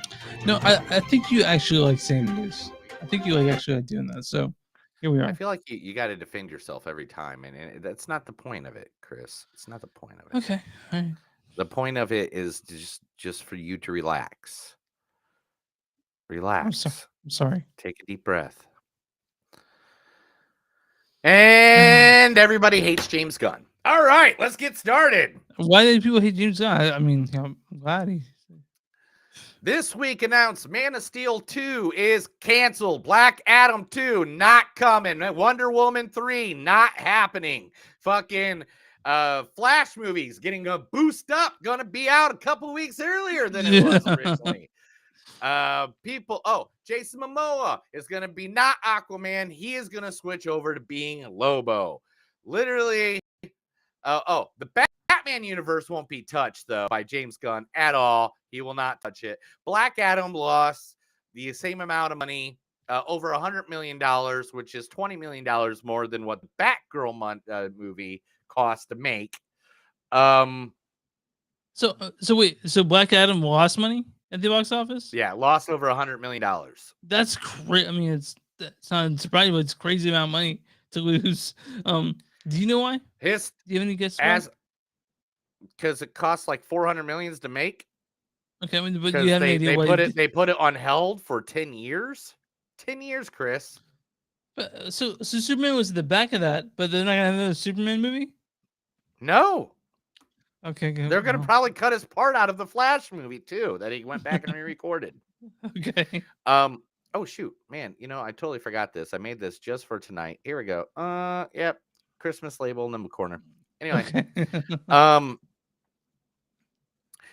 No, I think you actually like saying news. I think you actually like doing that. So here we are. I feel like you got to defend yourself every time, and that's not the point of it, Chris. It's not the point of it. Okay. All right. The point of it is just for you to relax. Relax. I'm sorry. Take a deep breath. And everybody hates James Gunn. All right, let's get started. Why do people hate James Gunn? I mean, I'm glad he. This week announced Man of Steel 2 is canceled. Black Adam 2 not coming. Wonder Woman 3 not happening. Fucking Flash movies getting a boost up. Gonna be out a couple weeks earlier than it was originally. Jason Momoa is gonna be not Aquaman. He is gonna switch over to being Lobo. Literally, the Batman universe won't be touched though by James Gunn at all. He will not touch it. Black Adam lost the same amount of money, over $100 million, which is $20 million more than what the Batgirl movie cost to make. So wait, so Black Adam lost money at the box office? Yeah, lost over $100 million. That's crazy. I mean, it's not surprising, but it's crazy amount of money to lose. Do you know why? Do you have any guesses? Because it costs like $400 million to make. Okay, I mean, but you have they, an idea they they put it on held for 10 years. 10 years, Chris. But, so Superman was at the back of that, but they're not gonna have another Superman movie? No. Okay, good. They're gonna probably cut his part out of the Flash movie too, that he went back and re-recorded. Okay. Oh shoot, man, I totally forgot this. I made this just for tonight. Here we go. Yep. Christmas label in the corner. Anyway. Okay.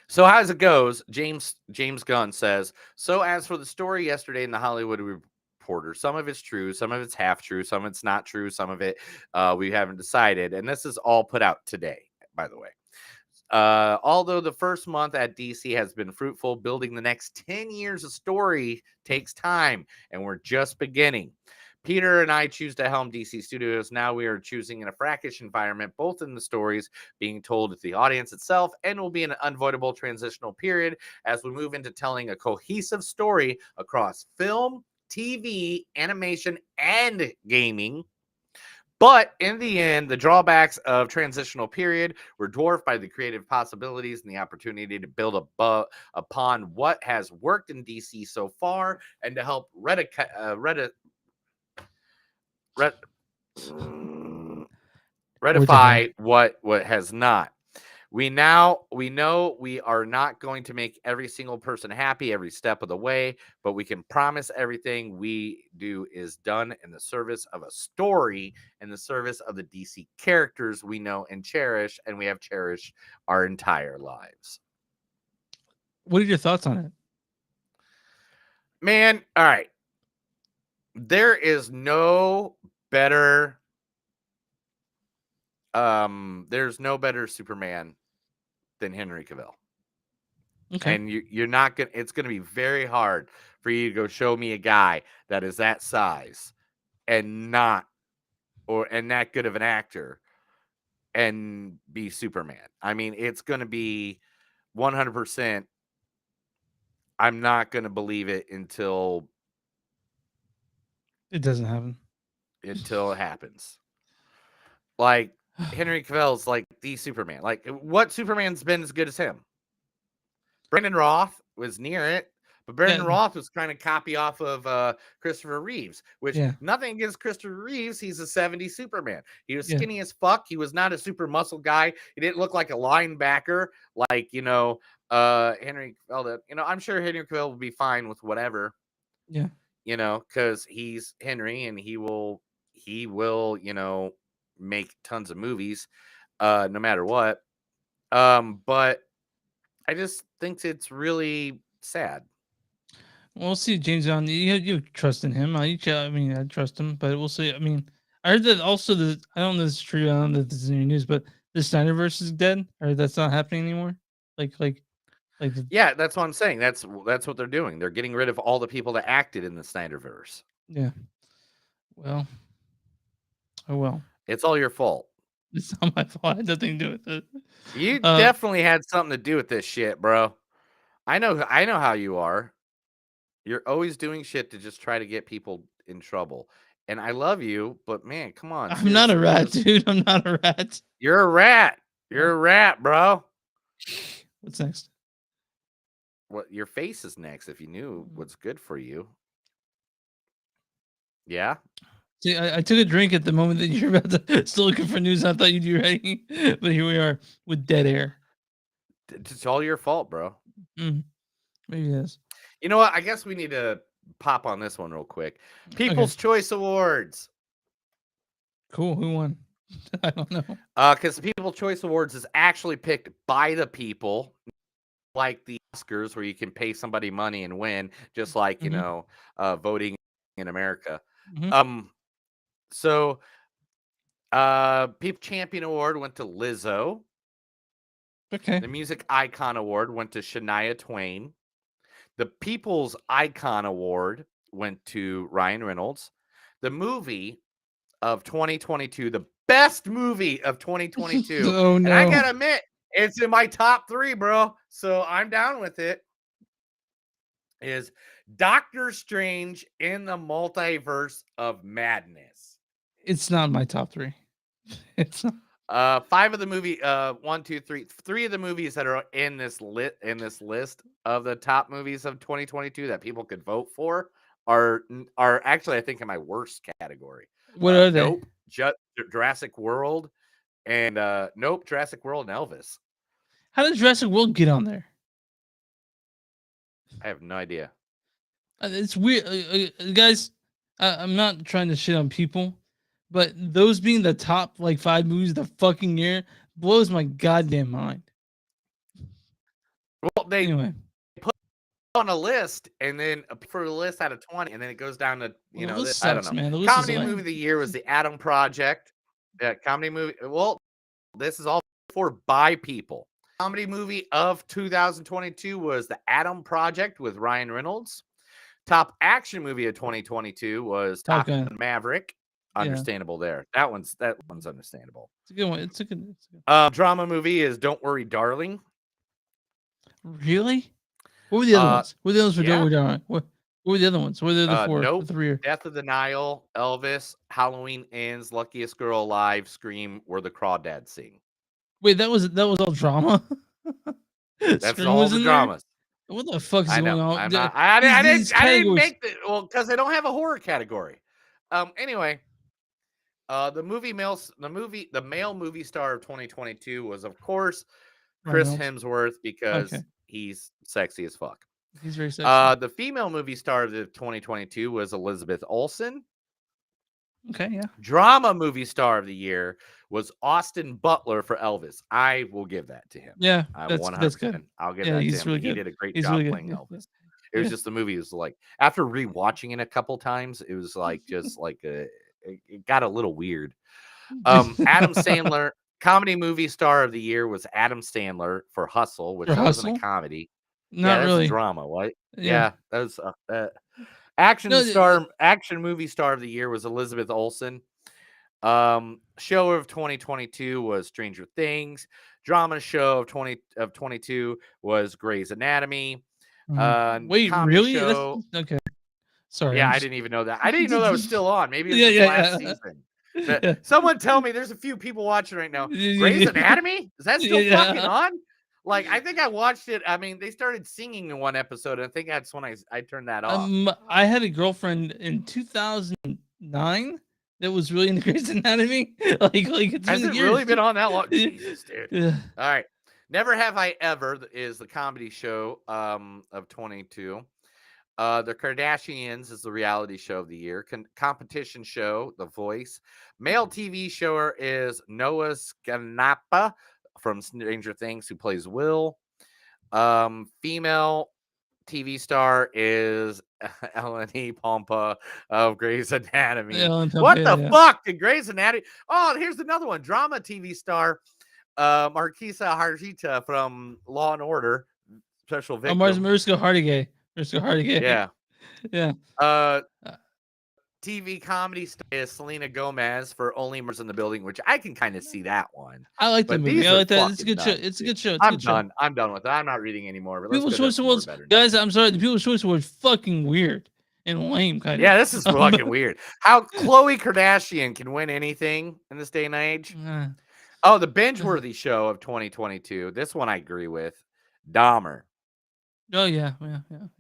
So as it goes, James Gunn says, so as for the story yesterday in the Hollywood Reporter, some of it's true, some of it's half true, some of it's not true, some of it we haven't decided. And this is all put out today, by the way. Although the first month at DC has been fruitful, building the next 10 years of story takes time, and we're just beginning. Peter and I choose to helm DC Studios. Now we are choosing in a frackish environment, both in the stories being told to the audience itself, and will be an unavoidable transitional period as we move into telling a cohesive story across film, TV, animation, and gaming. But in the end, the drawbacks of transitional period were dwarfed by the creative possibilities and the opportunity to build upon what has worked in DC so far and to help ratify what has not. We know we are not going to make every single person happy every step of the way, but we can promise everything we do is done in the service of a story, in the service of the DC characters we know and cherish, and we have cherished our entire lives. What are your thoughts on it? Man, all right. There is no better there's no better Superman than Henry Cavill. Okay. And you're not gonna it's gonna be very hard for you to go show me a guy that is that size and not and that good of an actor and be Superman. I mean, it's gonna be 100%. I'm not gonna believe it until It doesn't happen. it happens. Like Henry Cavill's like the Superman. Like what Superman's been as good as him? Brandon Roth was near it, but Brandon Roth was trying to copy off of Christopher Reeves, which nothing against Christopher Reeves. He's a 70s Superman. He was skinny as fuck. He was not a super muscle guy. He didn't look like a linebacker, like, Henry Cavill. I'm sure Henry Cavill will be fine with whatever. Yeah. Because he's Henry and he will, make tons of movies, no matter what. But I just think it's really sad. We'll see, James Gunn. You trust in him. I trust him, but we'll see. I mean, I heard that also. I don't know if this is true. I don't know if this is in your news, but the Snyderverse is dead. Or that's not happening anymore. Yeah, that's what I'm saying. That's what they're doing. They're getting rid of all the people that acted in the Snyderverse. Yeah. Well. Oh well. It's all your fault. It's not my fault. I had nothing to do with it. You definitely had something to do with this shit, bro. I know how you are. You're always doing shit to just try to get people in trouble. And I love you, but man, come on. I'm not a rat, dude. I'm not a rat. You're a rat. You're a rat, bro. What's next? What your face is next if you knew what's good for you. Yeah. See, I took a drink at the moment that you're about to still looking for news. I thought you'd be ready, but here we are with dead air. It's all your fault, bro. Maybe it is. You know what? I guess we need to pop on this one real quick. People's Choice Awards. Cool. Who won? I don't know. Because the People's Choice Awards is actually picked by the people, like the Oscars, where you can pay somebody money and win, just like voting in America. So, People Champion Award went to Lizzo. Okay. The Music Icon Award went to Shania Twain. The People's Icon Award went to Ryan Reynolds. The movie of 2022, the best movie of 2022. Oh, no. And I gotta admit, it's in my top 3, bro. So I'm down with it. Is Doctor Strange in the Multiverse of Madness. It's not my top 3. It's not. 5 of the movie, 1, 2, 3, 3 of the movies that are in this list of the top movies of 2022 that people could vote for are actually, I think, in my worst category. What are they? Nope, Jurassic World, and Jurassic World and Elvis. How did Jurassic World get on there? I have no idea. It's weird, guys. I'm not trying to shit on people, but those being the top 5 movies of the fucking year blows my goddamn mind. Well, they put on a list, and then for a list out of 20, and then it goes down to this I don't sucks, know. man. The list Comedy is lame. movie of the year was The Adam Project. Comedy movie. Well, this is all for by people. Comedy movie of 2022 was The Adam Project with Ryan Reynolds. Top action movie of 2022 was Top Gun Maverick. Understandable there. That one's understandable. It's a good one. It's a good. Drama movie is Don't Worry, Darling. Really? What were the other ones? What were the others for Don't Worry, Darling? What were the other ones? What are the 4? Nope. The 3? Death of the Nile, Elvis, Halloween Ends, Luckiest Girl Alive, Scream, Where the Crawdads Sing. Wait, that was all drama. That's all the dramas. What the fuck is going on? I didn't make because they don't have a horror category. Anyway, the male movie star of 2022 was, of course, Chris Reynolds. Hemsworth because Okay. he's sexy as fuck. He's very sexy. The female movie star of 2022 was Elizabeth Olsen. Okay, yeah. Drama movie star of the year was Austin Butler for Elvis. I will give that to him. Yeah, I that's 100%. good. I'll give Yeah, that to he's him. really He good. did a great He's job really good. playing Yeah, Elvis. yeah. It was Yeah. just the movie was like after rewatching it a couple times, it was like just like it got a little weird. Adam Sandler, comedy movie star of the year was Adam Sandler for Hustle, which For that wasn't a Hustle? comedy. Not That's a really. drama. What? Yeah. Yeah, that was action No, action movie star of the year was Elizabeth Olsen. Show of 2022 was Stranger Things. Drama show of 22 was Grey's Anatomy. Wait, Comedy really? That's show. okay. Sorry, Yeah, I'm I just didn't even know that. I didn't even know that was still on. Maybe it was Yeah, just yeah, last yeah. season. Yeah. Someone tell me there's a few people watching right now. Yeah, Grey's yeah. Anatomy? Is that still Yeah. fucking on? Like, I think I watched it. I mean, they started singing in one episode, and I think that's when I turned that off. I had a girlfriend in 2009 that was really into Grey's Anatomy. like it's Has been it years. really been on that long? Jesus, dude. Yeah. All right. Never Have I Ever is the comedy show of 22. The Kardashians is the reality show of the year. Competition show, The Voice. Male TV shower is Noah Scanapa from Stranger Things, who plays Will. Female TV star is Eleni Pompa of Grey's Anatomy. Ellen Pompa, What the yeah. fuck did Grey's Anatomy? Oh, here's another one. Drama TV star Marquisa Harjita from Law and Order, Special Victim. Mariska Hargitay. Mariska Hargitay. Yeah. Yeah. TV comedy star is Selena Gomez for Only Murders in the Building, which I can kind of see that one. I like the But movie. these I are like that. It's a fucking good show. nuts, It's a dude. good show. It's a I'm good show. done. I'm done with that. I'm not reading anymore. But let's People's go to Choice some more Awards, better guys. I'm sorry. The People's Choice Awards fucking weird and lame, kind of. Yeah, this is fucking weird. How Khloe Kardashian can win anything in this day and age. Oh, the binge-worthy show of 2022. This one I agree with. Dahmer. Oh yeah.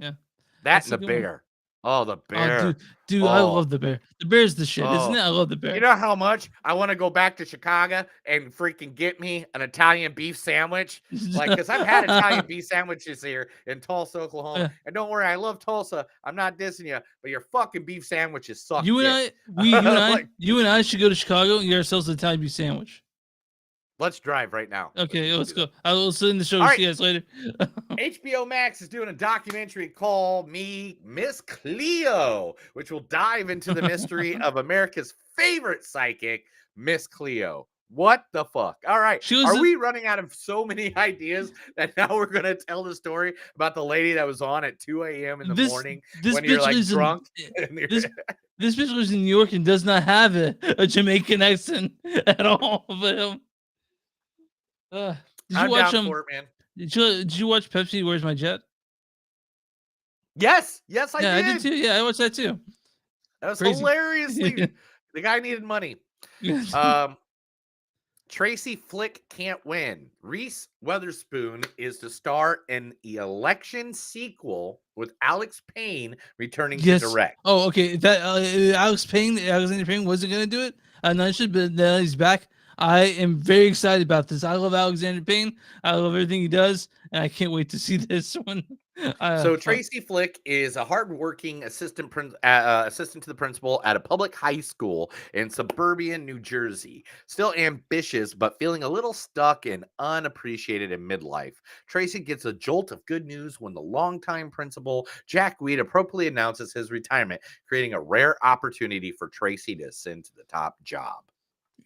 That That's and a the good one. bear. Oh, the bear. Oh, dude, I Oh. love the bear. The bear's the shit, isn't it? I love the bear. You know how much I want to go back to Chicago and freaking get me an Italian beef sandwich? Like, because I've had Italian beef sandwiches here in Tulsa, Oklahoma. Yeah. And don't worry, I love Tulsa. I'm not dissing you, but your fucking beef sandwiches suck. You and dick. you and I should go to Chicago and get ourselves an Italian beef sandwich. Let's drive right now. Okay, let's go. I will send the show. All See you guys later. HBO Max is doing a documentary called Me Miss Cleo, which will dive into the mystery of America's favorite psychic, Miss Cleo. What the fuck? All right. Are we running out of so many ideas that now we're going to tell the story about the lady that was on at 2 a.m. in the morning when you're like drunk? This bitch lives in New York and does not have a Jamaican accent at all. But did you I'm watch down for it, man. Did you watch Pepsi? Where's My Jet? Yes, I Yeah, did. I did too. Yeah, I watched that too. That was Crazy. hilariously. The guy needed money. Tracy Flick can't win. Reese Witherspoon is to star in the election sequel with Alex Payne returning to direct. Oh, okay. That Alexander Payne wasn't gonna do it. I should, but now he's back. I am very excited about this. I love Alexander Payne. I love everything he does, and I can't wait to see this one. So Tracy Flick is a hardworking assistant to the principal at a public high school in suburban New Jersey. Still ambitious, but feeling a little stuck and unappreciated in midlife. Tracy gets a jolt of good news when the longtime principal, Jack Weed, appropriately announces his retirement, creating a rare opportunity for Tracy to ascend to the top job.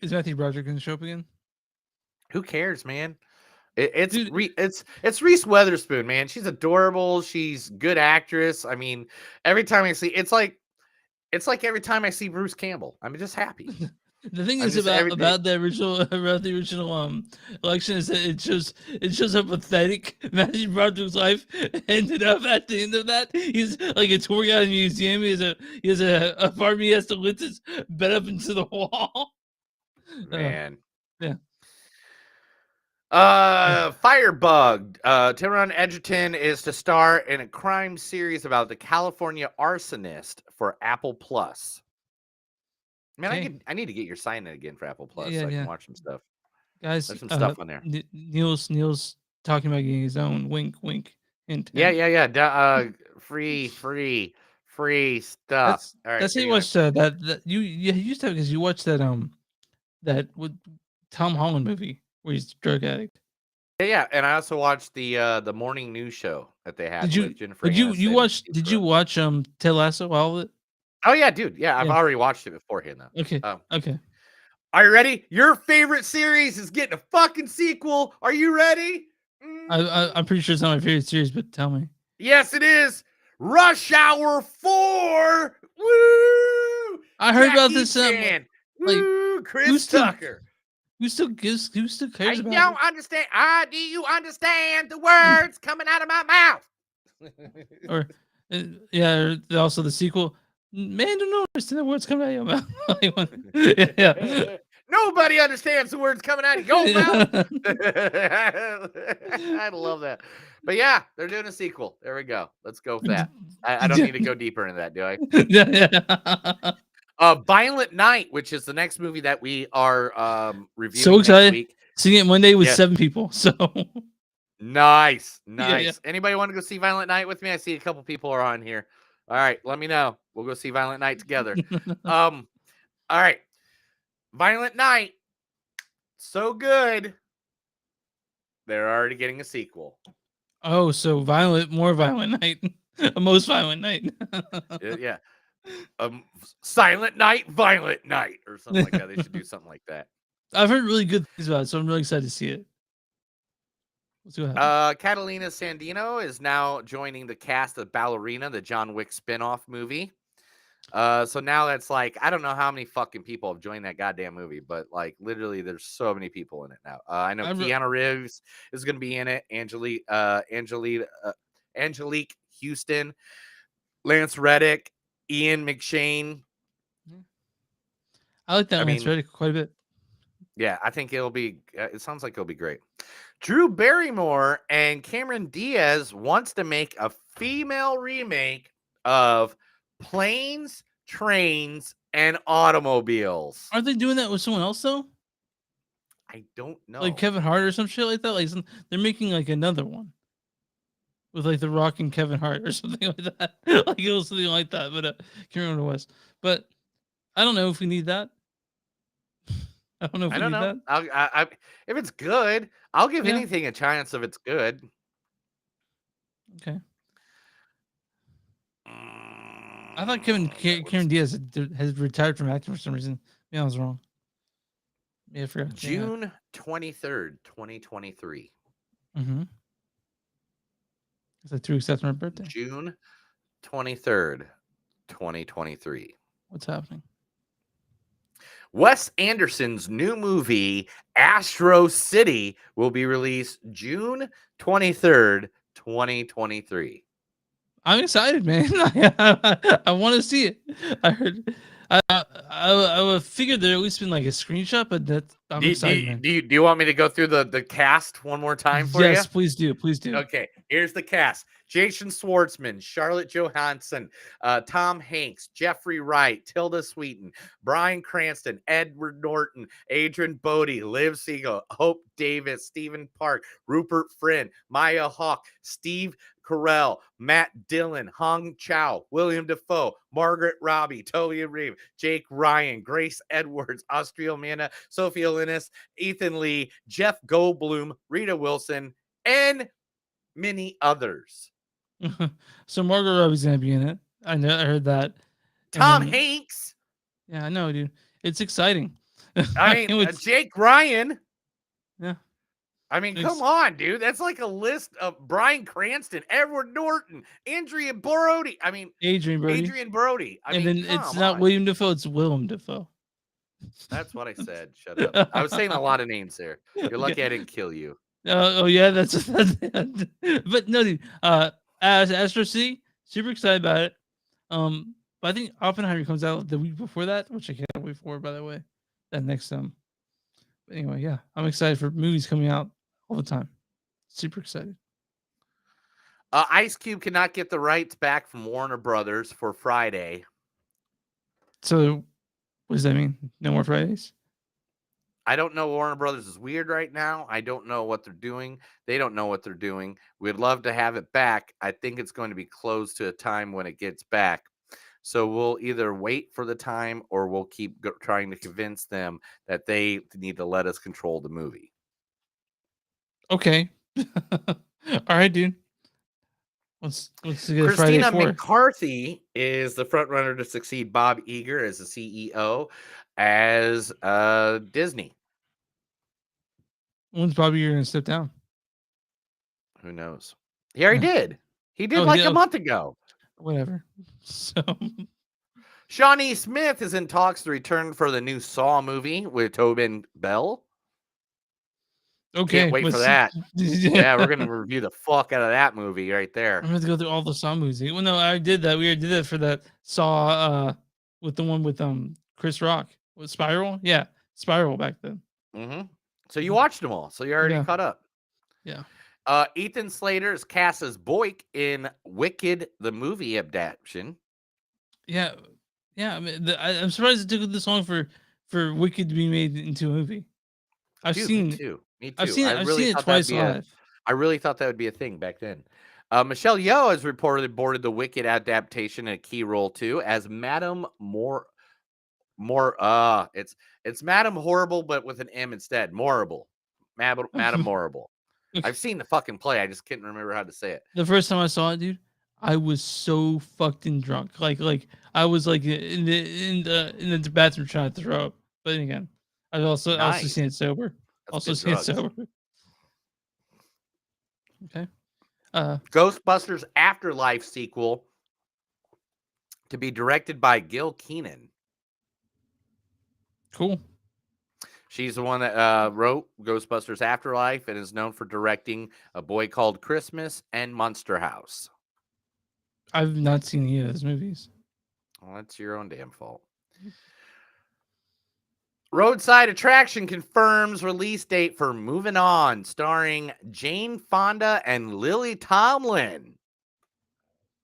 Is Matthew Broderick going to show up again? Who cares, man? It's Reese Witherspoon, man. She's adorable. She's good actress. I mean, every time I see it's like every time I see Bruce Campbell, I'm just happy. The thing is about the original election is that it shows how pathetic Matthew Broderick's life ended up at the end of that. He's like a tour guide in a museum. He has a apartment. He has to lift his bed up into the wall. Man. Yeah. Firebug. Taron Egerton is to star in a crime series about the California arsonist for Apple Plus. Man, I need to get your sign in again for Apple Plus so I can watch some stuff. Guys, there's some stuff on there. Niels talking about getting his own. Wink, wink. Hint, Yeah, hint. yeah, yeah. Free stuff. All right. That's how you watched that you used to have because you watched that with Tom Holland movie where he's a drug addict. Yeah, yeah. And I also watched the morning news show that they had Did you? with Jennifer But you Aniston and watched? Steve Did you Carell. watch Ted Lasso? All of it? Oh yeah, dude. Yeah, I've Yeah. already watched it beforehand though. Okay. Okay. Are you ready? Your favorite series is getting a fucking sequel. Are you ready? I'm pretty sure it's not my favorite series, but tell me. Yes, it is. Rush Hour 4. Woo! I heard about Jackie this. Chan. Like, Woo! Chris Tucker. Who still cares I about don't it? understand. Do you understand the words coming out of my mouth? Or yeah, or also the sequel. Man, don't understand the words coming out of your mouth. Yeah. Nobody understands the words coming out of your mouth. I love that. But yeah, they're doing a sequel. There we go. Let's go with that. I don't need to go deeper into that, do I? Yeah. Violent Night, which is the next movie that we are reviewing So next excited. week. Seeing it Monday with Yes. 7 people. So Nice. Yeah. Anybody want to go see Violent Night with me? I see a couple people are on here. All right, let me know. We'll go see Violent Night together. All right. Violent Night. So good. They're already getting a sequel. Oh, so more violent night. A most violent night. Yeah. Silent Night, Violent Night, or something like that. They should do something like that. I've heard really good things about it, so I'm really excited to see it. Let's see what happens. Catalina Sandino is now joining the cast of Ballerina, the John Wick spinoff movie. So now that's like, I don't know how many fucking people have joined that goddamn movie, but like literally there's so many people in it now. I know Keanu Reeves is going to be in it. Angelique Houston, Lance Reddick, Ian McShane. I like that Lance Reddick quite a bit. Yeah, I think it'll be, it sounds like it'll be great. Drew Barrymore and Cameron Diaz wants to make a female remake of Planes, Trains, and Automobiles. Aren't they doing that with someone else though? I don't know. Like Kevin Hart or some shit like that. Like they're making like another one with like The Rock and Kevin Hart or something like that. Like it was something like that, but can't remember what it was. But I don't know if we need that. I don't know if we need that. I if it's good, I'll give anything a chance if it's good. Okay. I thought Cameron Diaz has retired from acting for some reason. Yeah, I was wrong. Yeah, I forgot. June 23rd, 2023. Mm-hmm. It's like 2 weeks after my birthday. June 23rd, 2023. What's happening? Wes Anderson's new movie, Astro City, will be released June 23rd, 2023. I'm excited, man. I want to see it. I heard. I figured there at least been like a screenshot, but I'm excited, man. Do you want me to go through the cast one more time for you? Yes, please do. Please do. Okay, here's the cast: Jason Schwartzman, Scarlett Johansson, Tom Hanks, Jeffrey Wright, Tilda Swinton, Bryan Cranston, Edward Norton, Adrian Brody, Liv Siegel, Hope Davis, Stephen Park, Rupert Friend, Maya Hawke, Steve Carell, Matt Dillon, Hong Chow, William Dafoe, Margaret Robbie, Toby Reeve, Jake Ryan, Grace Edwards, Austria Mana, Sophia Linus, Ethan Lee, Jeff Goldblum, Rita Wilson, and many others. So Margaret Robbie's gonna be in it. I know. I heard that. Tom Hanks. Yeah, I know, dude. It's exciting. I mean, Jake Ryan. Yeah. I mean, come on, dude. That's like a list of Bryan Cranston, Edward Norton, Adrian Brody. I mean, Adrian Brody. I and mean, then it's not William Dafoe, it's Willem Dafoe. That's what I said. Shut up. I was saying a lot of names there. You're lucky I didn't kill you. Oh yeah, that's but no, dude. As Astro City, super excited about it. But I think Oppenheimer comes out the week before that, which I can't wait for. By the way, that next But anyway, yeah, I'm excited for movies coming out all the time. Super excited. Ice Cube cannot get the rights back from Warner Brothers for Friday. So, what does that mean? No more Fridays? I don't know. Warner Brothers is weird right now. I don't know what they're doing. They don't know what they're doing. We'd love to have it back. I think it's going to be close to a time when it gets back. So we'll either wait for the time or we'll keep trying to convince them that they need to let us control the movie. Okay. All right, dude. Let's get Friday Christina 4. McCarthy is the front runner to succeed Bob Iger as the CEO as Disney. When's Bobby Iger gonna step down? Who knows? He already did. He did like a month ago. Whatever. So Shawnee Smith is in talks to return for the new Saw movie with Tobin Bell. Okay, Can't wait for that. Yeah, we're gonna review the fuck out of that movie right there. I'm gonna have to go through all the Saw movies. Well, no, I did that. We already did that for that Saw with the one with Chris Rock. With Spiral? Yeah, Spiral back then. Mm-hmm. So you watched them all. So you're already caught up. Yeah. Ethan Slater is cast as Boyk in Wicked, the movie adaptation. Yeah, yeah. I mean, I'm surprised it took this long for Wicked to be made into a movie. I've seen me too. Me too. I've seen it twice live. I really thought that would be a thing back then. Michelle Yeoh has reportedly boarded the Wicked adaptation in a key role too as Madame it's Madame Horrible, but with an M instead. Morrible. Madame Morrible. I've seen the fucking play. I just couldn't remember how to say it. The first time I saw it, dude, I was so fucking drunk. Like I was like in the bathroom trying to throw up. But again, I also seen it sober. Seen it sober. Okay. Ghostbusters Afterlife sequel to be directed by Gil Keenan. Cool. She's the one that wrote Ghostbusters Afterlife and is known for directing A Boy Called Christmas and Monster House. I've not seen any of those movies. Well, that's your own damn fault. Roadside Attraction confirms release date for Moving On, starring Jane Fonda and Lily Tomlin.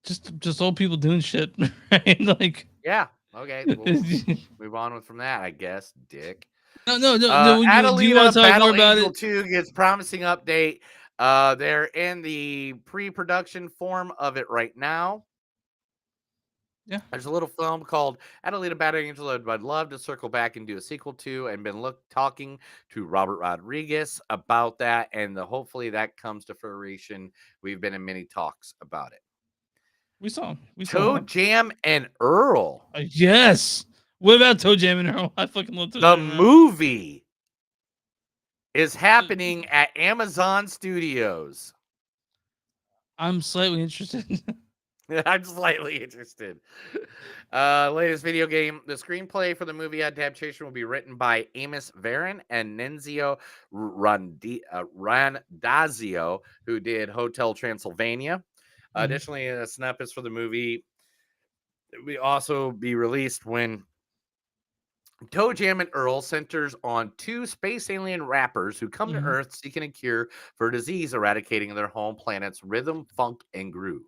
Just old people doing shit, right? Like, yeah, okay. We'll move on from that, I guess, dick. No. Adelita Do you want to talk Battle more about Angel it? 2 gets promising update. They're in the pre-production form of it right now. Yeah. There's a little film called Adelita Battle Angel that I'd love to circle back and do a sequel to, and been talking to Robert Rodriguez about that, and hopefully that comes to fruition. We've been in many talks about it. We saw Toe Jam and Earl. Yes. What about Toe Jam and Earl? I fucking love Toe The Jam and Earl. movie is happening at Amazon Studios. I'm slightly interested. I'm slightly interested. Latest video game. The screenplay for the movie adaptation will be written by Amos Varon and Nenzio Randazio, who did Hotel Transylvania. Additionally, a snippets for the movie will also be released when Toe Jam and Earl centers on two space alien rappers who come to Earth seeking a cure for a disease eradicating their home planet's rhythm, funk, and groove.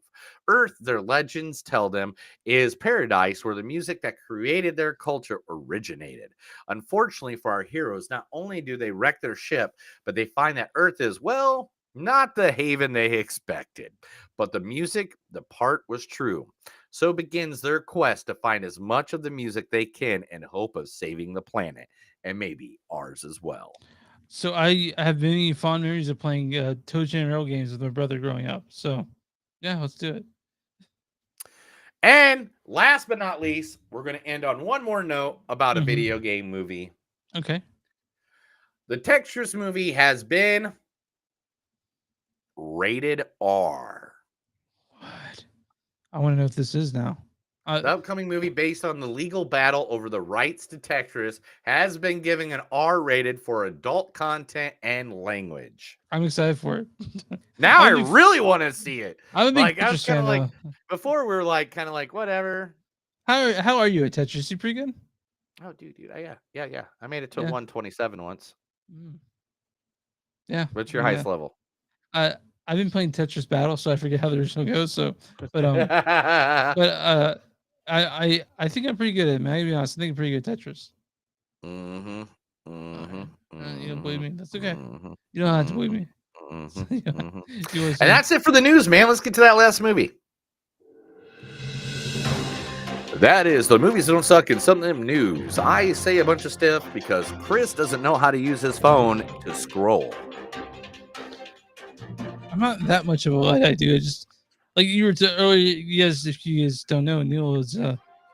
Earth, their legends tell them, is paradise where the music that created their culture originated. Unfortunately for our heroes, not only do they wreck their ship, but they find that Earth is, well, not the haven they expected. But the music, the part was true. So begins their quest to find as much of the music they can in hope of saving the planet, and maybe ours as well. So I have many fond memories of playing Toe Jam and Earl games with my brother growing up. So yeah, let's do it. And last but not least, we're going to end on one more note about a video game movie. Okay. The Tetris movie has been rated R. What? I want to know if this is now. The upcoming movie, based on the legal battle over the rights to Tetris, has been given an R rated for adult content and language. I'm excited for it. Now I really want to see it. I'm a big I was Tetris kind of fan, like, before we were kind of like, whatever. How are you at Tetris? You pretty good? Oh, dude. Yeah. I made it to 127 once. Yeah. What's your highest level? I've been playing Tetris Battle, so I forget how the original goes. So, but I think I'm pretty good at it, man. To be honest, I think I'm pretty good at Tetris. You don't believe me? That's okay. You don't have to believe me. And that's it for the news, man. Let's get to that last movie. That is the movies that don't suck in some of them news. I say a bunch of stuff because Chris doesn't know how to use his phone to scroll. I'm not that much of a Luddite, dude. I just like you were earlier. You guys, if you guys don't know, Neil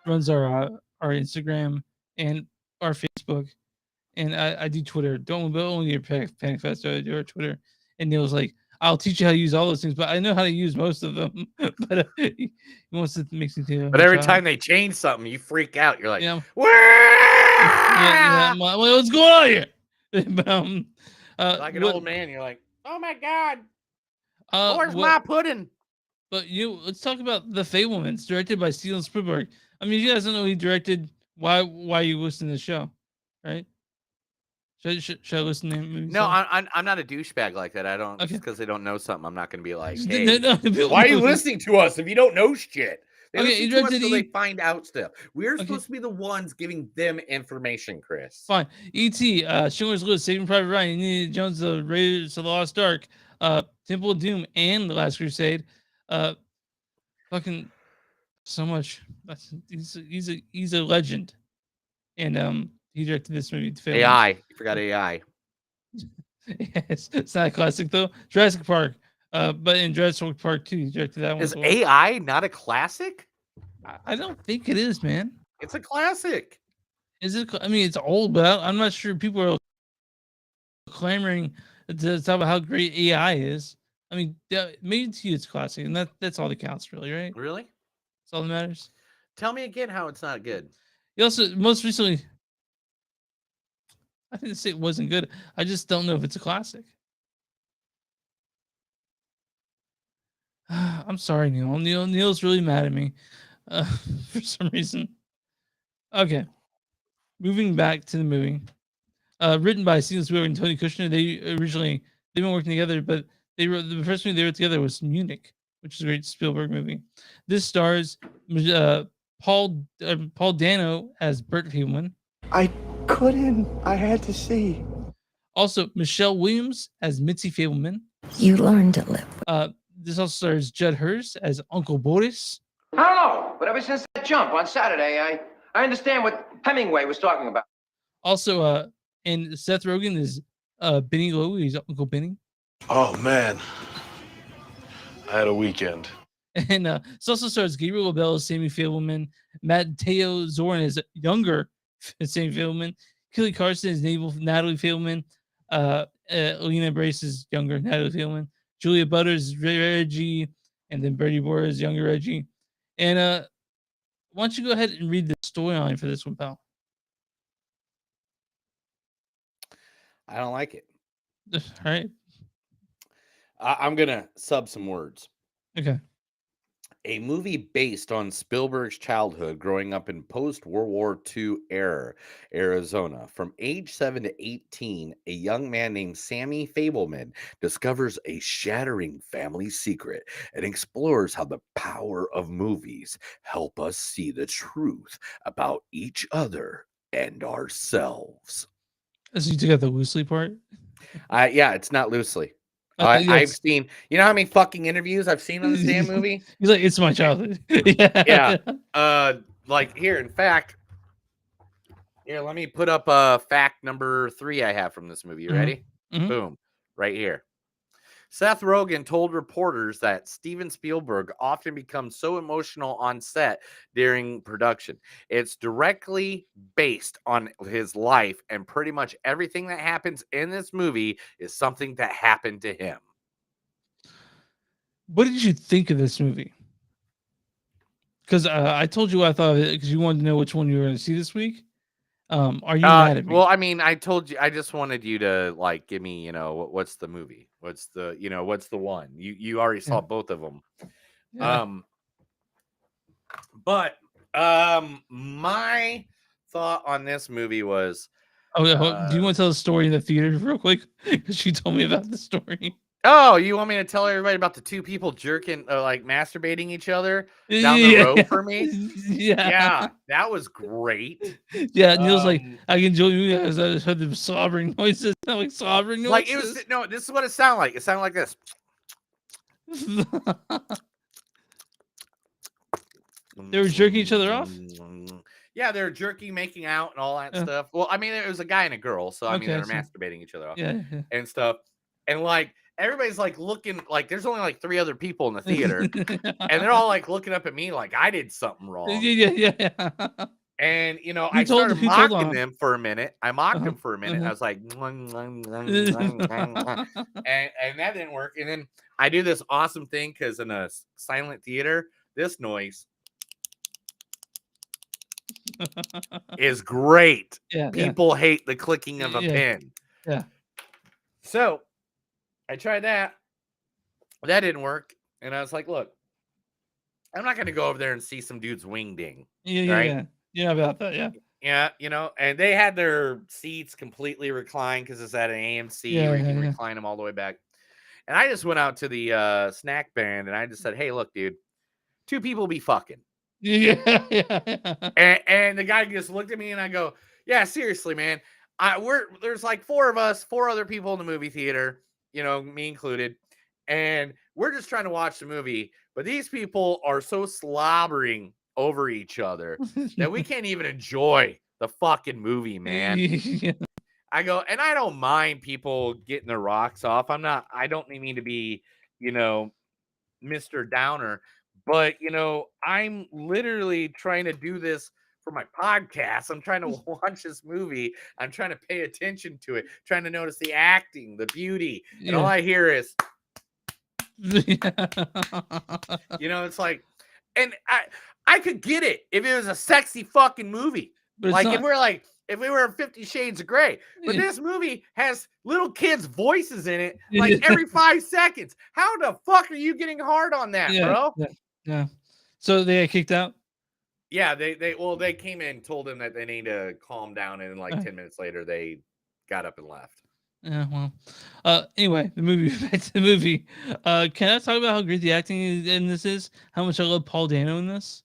runs our Instagram and our Facebook, and I do Twitter. Don't only your Panic Fest. I do our Twitter, and Neil's like, "I'll teach you how to use all those things, but I know how to use most of them." But he wants to make me feel. But every time they change something, you freak out. You're like, yeah, yeah. Well, what's going on here? But, like an old man, you're like, oh my god, where's my pudding? But let's talk about The Fabelmans, directed by Steven Spielberg. I mean, you guys don't know he directed. Why you listen to the show, right? Should I listen to him? No, I'm not a douchebag like that. I don't just because they don't know something. I'm not going to be like, hey, No, why are you listening to us if you don't know shit? They Okay, listen to us so they find out stuff. We're supposed to be the ones giving them information, Chris. Fine. E.T., Schindler's List, Saving Private Ryan, Indiana Jones, The Raiders of the Lost Ark, Temple of Doom, and The Last Crusade. Fucking so much. He's a legend, and he directed this movie. AI, you forgot AI. Yes, it's not a classic though. Jurassic Park, but in Jurassic Park 2, he directed that one. Is AI not a classic? I don't think it is, man. It's a classic. Is it? I mean, it's old, but I'm not sure people are clamoring to talk about how great AI is. I mean, maybe to you it's classic, and that's all that counts, really, right? Really? That's all that matters. Tell me again how it's not good. You also most recently. I didn't say it wasn't good. I just don't know if it's a classic. I'm sorry, Neil. Neil's really mad at me for some reason. Okay. Moving back to the movie. Written by Steven Spielberg and Tony Kushner. They've been working together, but the first movie they wrote together was Munich, which is a great Spielberg movie. This stars Paul Dano as Bert Fabelman. I couldn't. I had to see. Also, Michelle Williams as Mitzi Fabelman. You learn to live. This also stars Judd Hirsch as Uncle Boris. I don't know, but ever since that jump on Saturday, I understand what Hemingway was talking about. Also, and Seth Rogen is Benny Lowe. He's Uncle Benny. Oh man, I had a weekend. And it also stars Gabriel LaBelle as Sammy Fabelman, Matteo Zorin as younger Sammy Fabelman, Kelly Carson as Natalie Fabelman, Alina Brace is younger Natalie Fabelman, Julia Butters is Reggie, and then Bertie Borer is younger Reggie. And why don't you go ahead and read the storyline for this one, pal? I don't like it. All right. I'm going to sub some words. Okay. A movie based on Spielberg's childhood growing up in post-World War II era, Arizona. From age 7 to 18, a young man named Sammy Fabelman discovers a shattering family secret and explores how the power of movies help us see the truth about each other and ourselves. So you took out the loosely part? Yeah, it's not loosely. I've seen, you know how many fucking interviews I've seen on this damn movie? He's like, it's my childhood. Yeah. Like here, in fact, here, let me put up fact number 3 I have from this movie. You ready? Boom. Right here. Seth Rogen told reporters that Steven Spielberg often becomes so emotional on set during production. It's directly based on his life, and pretty much everything that happens in this movie is something that happened to him. What did you think of this movie? Because I told you what I thought of it because you wanted to know which one you were going to see this week. Are you mad at me? Well, I mean, I told you, I just wanted you to like give me, what's the movie? What's the, what's the one? You already saw both of them. Yeah. But my thought on this movie was, do you want to tell the story in the theater real quick? Because she told me about the story. Oh, you want me to tell everybody about the two people jerking, like masturbating each other down the road for me? Yeah, that was great. Yeah, Neil's like, I can enjoy you guys. I just heard the slobbering noises. Sound like slobbering Like it noises. was no. This is what it sounded like. It sounded like this. They were jerking each other off. Yeah, they're jerking, making out, and all that stuff. Well, I mean, it was a guy and a girl, so I mean, Okay, they're so- masturbating each other off Yeah. and stuff. And like everybody's like looking, like there's only like 3 other people in the theater, and they're all like looking up at me like I did something wrong. Yeah. And you know, Who I told- started who told mocking on? them for a minute. I mocked them for a minute. uh-huh. I was like, and that didn't work. And then I do this awesome thing because in a silent theater, this noise is great. Yeah, People hate the clicking of a Yeah. pen. Yeah. So I tried that. That didn't work. And I was like, look, I'm not going to go over there and see some dude's wing ding. Right? Yeah, about that. Yeah. Yeah, you know, and they had their seats completely reclined because it's at an AMC where you can recline them all the way back. And I just went out to the snack band and I just said, hey, look, dude, 2 people be fucking. Yeah. And the guy just looked at me and I go, yeah, seriously, man. There's like 4 of us, 4 other people in the movie theater, you know, me included. And we're just trying to watch the movie. But these people are so slobbering over each other that we can't even enjoy the fucking movie, man. I go, and I don't mind people getting their rocks off. I don't mean to be, you know, Mr. Downer, but you know, I'm literally trying to do this for my podcast. I'm trying to watch this movie. I'm trying to pay attention to it, trying to notice the acting, the beauty. And all I hear is, you know, it's like, and I could get it if it was a sexy fucking movie. But it's Like not. if we were 50 Shades of Grey. But this movie has little kids' voices in it like every 5 seconds. How the fuck are you getting hard on that, bro? Yeah. So they got kicked out? Yeah, they came in, told him that they need to calm down, and like 10 minutes later they got up and left. Yeah, well. Anyway, the movie. Back to the movie. Can I talk about how great the acting in this is? How much I love Paul Dano in this?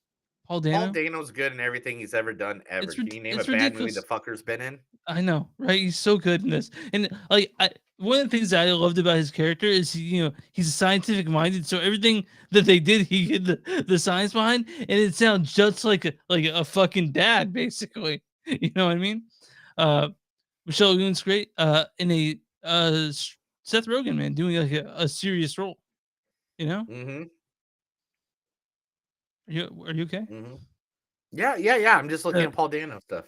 Paul Dano? Paul Dano's good in everything he's ever done ever. It's Can you name a it's bad movie ridiculous. the fucker's been in? I know, right? He's so good in this. And like one of the things that I loved about his character is he's scientific minded, so everything that they did, he hid the science behind, and it sounds just like a fucking dad, basically. You know what I mean? Michelle Yeoh's great. In a Seth Rogen, man, doing like a serious role. You know? Mm-hmm. Are you okay? Mm-hmm. Yeah. I'm just looking at Paul Dano stuff.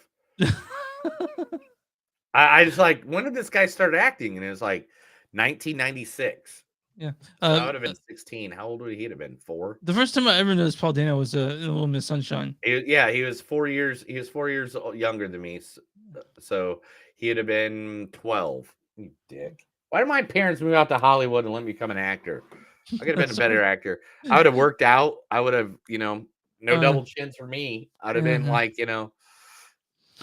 I just like, when did this guy start acting? And it was like 1996. Yeah. So I would have been 16. How old would he have been? 4? The first time I ever noticed Paul Dano was in Little Miss Sunshine. He was 4 years. He was 4 years younger than me. So he'd have been 12. You dick. Why did my parents move out to Hollywood and let me become an actor? I could have been a better actor. I would have worked out. I would have, no double chins for me. I'd have been like,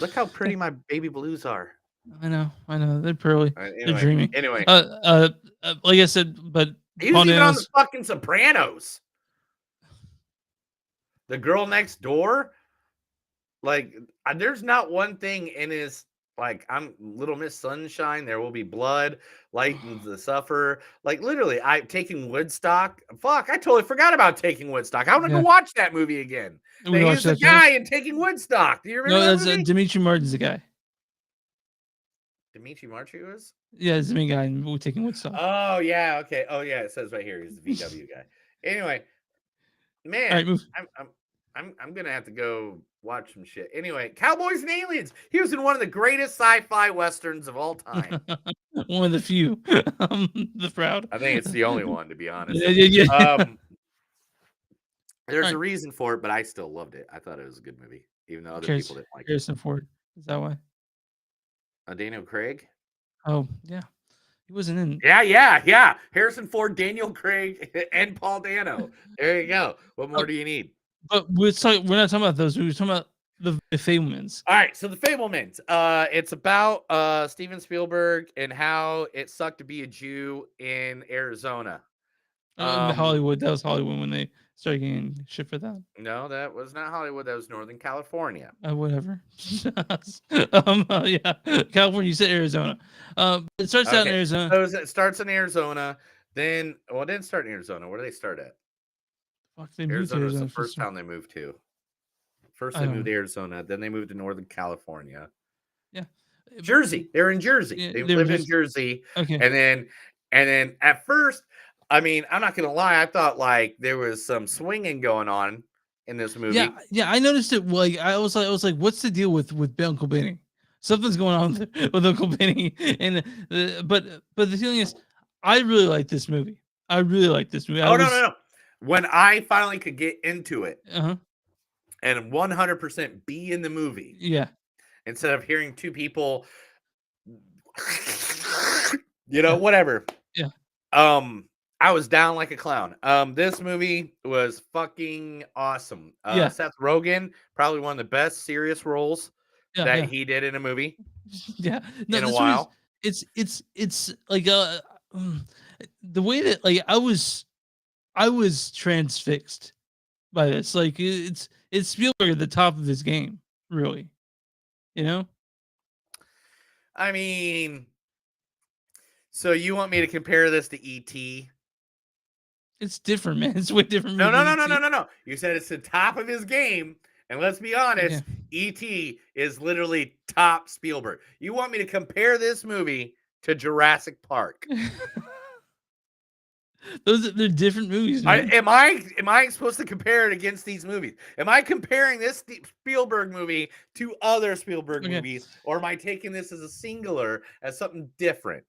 look how pretty my baby blues are. I know. They're pearly. They're dreamy. Anyway. Like I said, but he was even on the fucking Sopranos. The Girl Next Door. Like, there's not one thing in his, like, I'm Little Miss Sunshine, There Will Be Blood, Lightens the Sufferer. Like, literally, I'm Taking Woodstock. Fuck, I totally forgot about Taking Woodstock. I want to go watch that movie again. We He's the guy in Taking Woodstock. Do you remember that movie? Dimitri Martin's the guy. Dimitri Martin was? Yeah, it's the main guy in Taking Woodstock. Oh, yeah, okay. Oh, yeah, it says right here he's the VW guy. Anyway, man, All right, I'm gonna have to go watch some shit. Anyway, Cowboys and Aliens. He was in one of the greatest sci-fi westerns of all time. One of the few. The Proud. I think it's the only one, to be honest. Yeah. There's a reason for it, but I still loved it. I thought it was a good movie, even though other people didn't like it. Harrison Ford. Is that why? Daniel Craig. Oh yeah, he wasn't in. Yeah. Harrison Ford, Daniel Craig, and Paul Dano. There you go. What more do you need? But we're not talking about those. We were talking about The Fabelmans. All right, so the Fabelmans. It's about Steven Spielberg and how it sucked to be a Jew in Arizona. Hollywood. That was Hollywood when they started getting shit for that. No, that was not Hollywood. That was Northern California. Whatever. Yeah, California. You said Arizona. It starts out in Arizona. So it starts in Arizona. Then, well, it didn't start in Arizona. Where did they start at? Fuck, they moved to Arizona was Arizona the first town they moved to. First, they moved to Arizona. Then they moved to Northern California. Yeah, Jersey. They were in Jersey. Yeah, They they were lived in just- Jersey. Okay. And then at first, I mean, I'm not gonna lie. I thought like there was some swinging going on in this movie. Yeah. I noticed it. Like I was like, what's the deal with Uncle Benny? Something's going on with Uncle Benny. And but the feeling is, I really like this movie. Oh, no. When I finally could get into it and 100% be in the movie, Yeah. instead of hearing two people, whatever. Yeah. I was down like a clown. This movie was fucking awesome. Yeah. Seth Rogen, probably one of the best serious roles that he did in a movie. Yeah. No, in a this while. movie's- it's like the way that like I was transfixed by this. Like it's Spielberg at the top of his game, really. You know? I mean, so you want me to compare this to E.T.? It's different, man. It's way different. No. movie than E.T.. You said it's the top of his game. And let's be honest, E.T. is literally top Spielberg. You want me to compare this movie to Jurassic Park? They're different movies, man. Am I supposed to compare it against these movies? Am I comparing this Spielberg movie to other Spielberg movies, or am I taking this as a singular, as something different?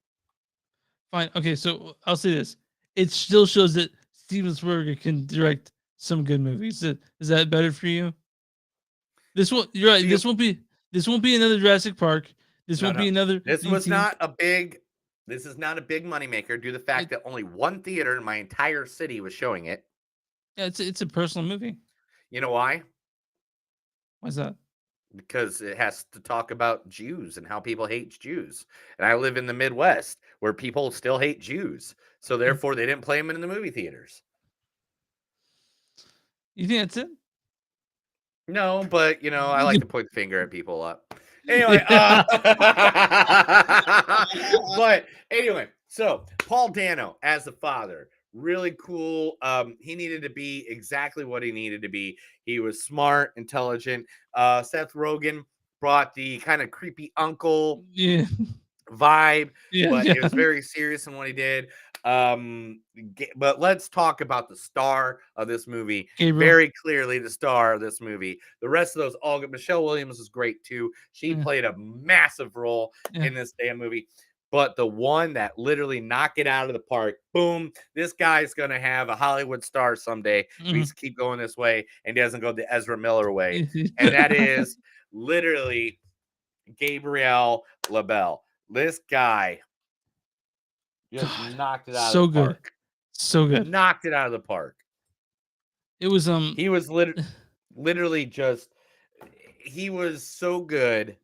Fine. Okay, so I'll say this: it still shows that Steven Spielberg can direct some good movies. Is that better for you? This won't. You're right. This won't be another Jurassic Park. This won't be another. This was E.T.. not a big. This is not a big moneymaker due to the fact that only one theater in my entire city was showing it. Yeah, it's a personal movie. You know why? Why's that? Because it has to talk about Jews and how people hate Jews. And I live in the Midwest where people still hate Jews. So therefore, they didn't play them in the movie theaters. You think that's it? No, but I like to point the finger at people a lot. Anyway, but anyway, so Paul Dano as the father, really cool. He needed to be exactly what he needed to be. He was smart, intelligent. Seth Rogen brought the kind of creepy uncle vibe, but it was very serious in what he did. But let's talk about the star of this movie. Gabriel. Very clearly the star of this movie. The rest of those all good. Michelle Williams is great too. She played a massive role in this damn movie. But the one that literally knocked it out of the park, boom, this guy's going to have a Hollywood star someday. We just keep going this way and he doesn't go the Ezra Miller way. And that is literally Gabriel LaBelle. This guy just knocked it out of the park. So good. Knocked it out of the park. It was he was literally just he was so good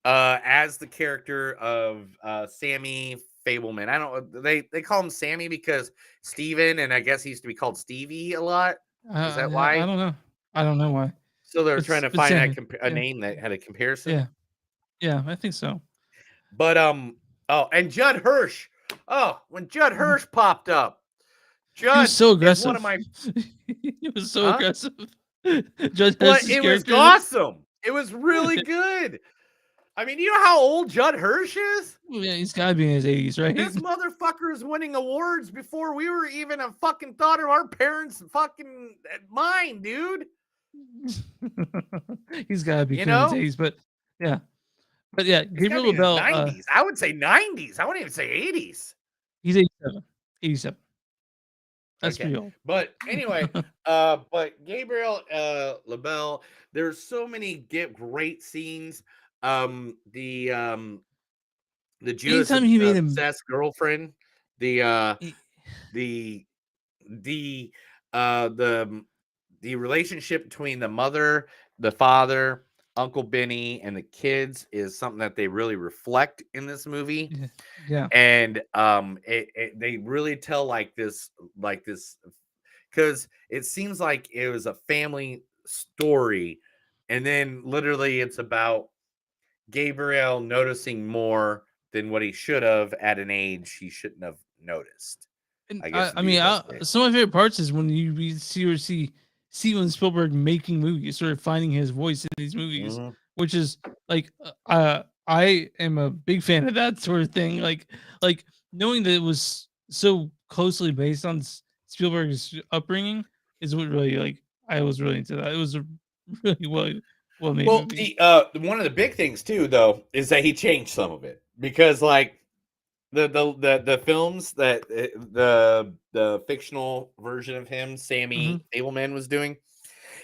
as the character of Sammy Fabelman. I don't they call him Sammy because Steven, and I guess he used to be called Stevie a lot. Is that why? I don't know. I don't know why. So they were trying to find Sammy. a name that had a comparison. Yeah, I think so. But and Judd Hirsch. Oh, when Judd Hirsch popped up, Judd he was so aggressive. One of my he was so aggressive. Judd but it was awesome. It was really good. I mean, you know how old Judd Hirsch is? Yeah, he's got to be in his 80s, right? This motherfucker is winning awards before we were even a fucking thought of our parents' fucking mind, dude. He's got to be in his 80s, but yeah, Gabriel LaBelle. 90s. I would say 90s. I wouldn't even say 80s. He's 87. 87. That's pretty old. But anyway, but Gabriel LaBelle, there's so many great scenes. The Jewish obsessed girlfriend, the relationship between the mother, the father, Uncle Benny, and the kids is something that they really reflect in this movie. Yeah. And they really tell like this because it seems like it was a family story, and then literally it's about Gabriel noticing more than what he should have at an age he shouldn't have noticed. And I guess I would be mean, the best way. some of my favorite parts is when you see Steven Spielberg making movies, sort of finding his voice in these movies, Mhm. which is like, I am a big fan of that sort of thing. Like knowing that it was so closely based on Spielberg's upbringing is what really like I was really into that. It was a really well made Well, movie. one of the big things too, though, is that he changed some of it because, like, the films that the fictional version of him, Sammy Fabelman, was doing,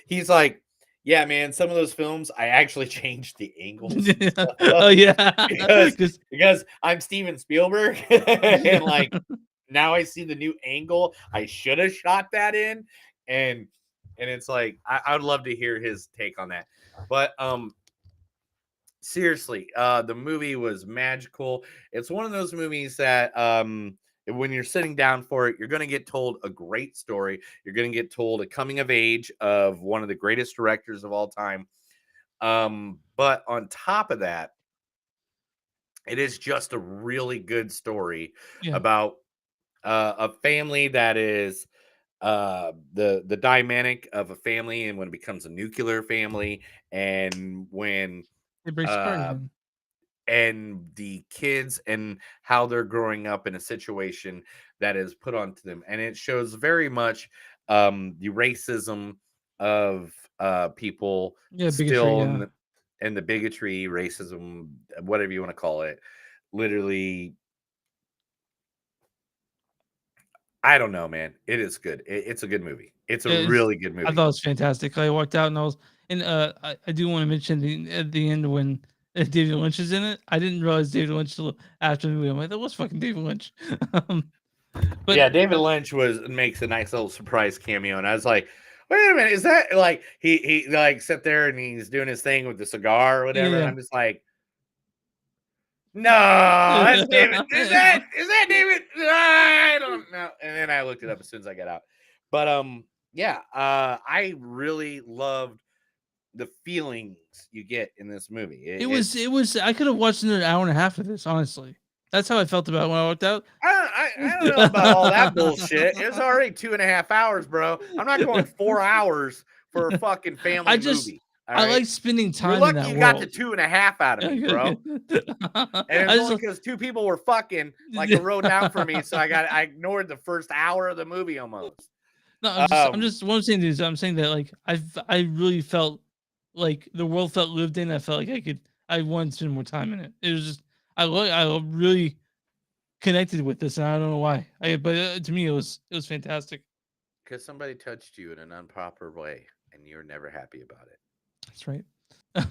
he's like, yeah, man, some of those films I actually changed the angles and Oh stuff yeah, because I'm Steven Spielberg and like now I see the new angle I should have shot that in, and it's like I would love to hear his take on that. But seriously, the movie was magical. It's one of those movies that when you're sitting down for it, you're going to get told a great story. You're going to get told a coming of age of one of the greatest directors of all time. But on top of that, it is just a really good story Yeah. about a family that is the dynamic of a family, and when it becomes a nuclear family, and when It breaks apart uh again. and the kids and how they're growing up in a situation that is put onto them, and it shows very much the racism of people Yeah, bigotry. still Yeah. in the bigotry, racism, whatever you want to call it, literally. I don't know, man. It is good. It's a good movie. It's a It's really good I movie. thought it was fantastic. I walked out and I do want to mention at the end when David Lynch is in it. I didn't realize David Lynch till after the movie. I'm like, that was fucking David Lynch. But Yeah, David Lynch makes a nice little surprise cameo, and I was like, wait a minute, is that like he like sit there and he's doing his thing with the cigar or whatever, and yeah. I'm just like, no, that's David. Is that David? I don't know. And then I looked it up as soon as I got out. But yeah, I really loved the feelings you get in this movie. It was I could have watched another hour and a half of this, honestly. That's how I felt about it when I walked out. I don't know about all that bullshit. It was already 2.5 hours, bro. I'm not going 4 hours for a fucking family movie. All I right. like spending You're time in lucky that you got the world. 2.5 out of me, bro. And it's only because 2 people were fucking like a road down for me, so I ignored the first hour of the movie almost. No, I'm just what I'm saying is I'm saying that like I really felt like the world felt lived in. I felt like I wanted to spend more time in it. It was just I really connected with this, and I don't know why. But to me, it was fantastic. Because somebody touched you in an improper way, and you're never happy about it. That's right.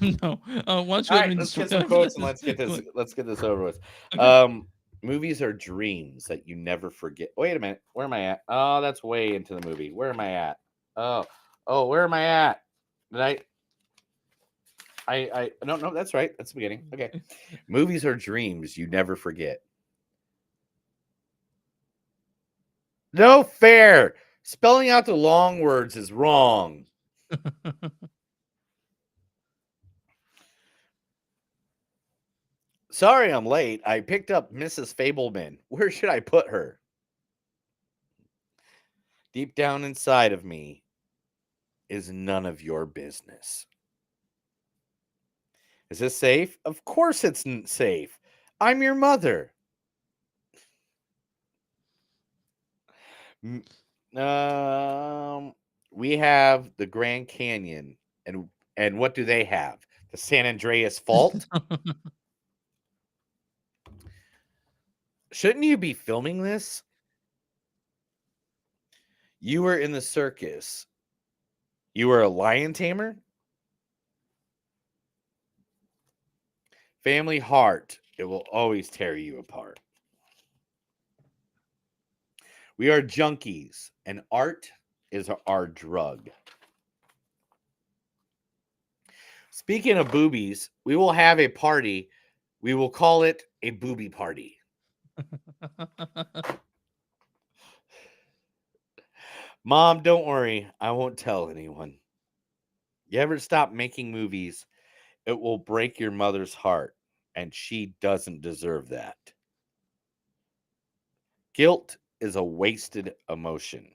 No, why don't you All let right, me let's get just some quotes and let's get this over with. Okay. Movies are dreams that you never forget. Wait a minute, where am I at? Oh, that's way into the movie. Where am I at? Oh, where am I at? Did I no, that's right. That's the beginning. Okay. Movies are dreams you never forget. No fair. Spelling out the long words is wrong. Sorry I'm late. I picked up Mrs. Fableman. Where should I put her? Deep down inside of me is none of your business. Is this safe? Of course it's safe. I'm your mother. M- we have the Grand Canyon, and what do they have? The San Andreas Fault? Shouldn't you be filming this? You were in the circus. You were a lion tamer? Family heart, it will always tear you apart. We are junkies, and art is our drug. Speaking of boobies, we will have a party. We will call it a booby party. Mom, don't worry. I won't tell anyone. You ever stop making movies, it will break your mother's heart, and she doesn't deserve that. Guilt is a wasted emotion.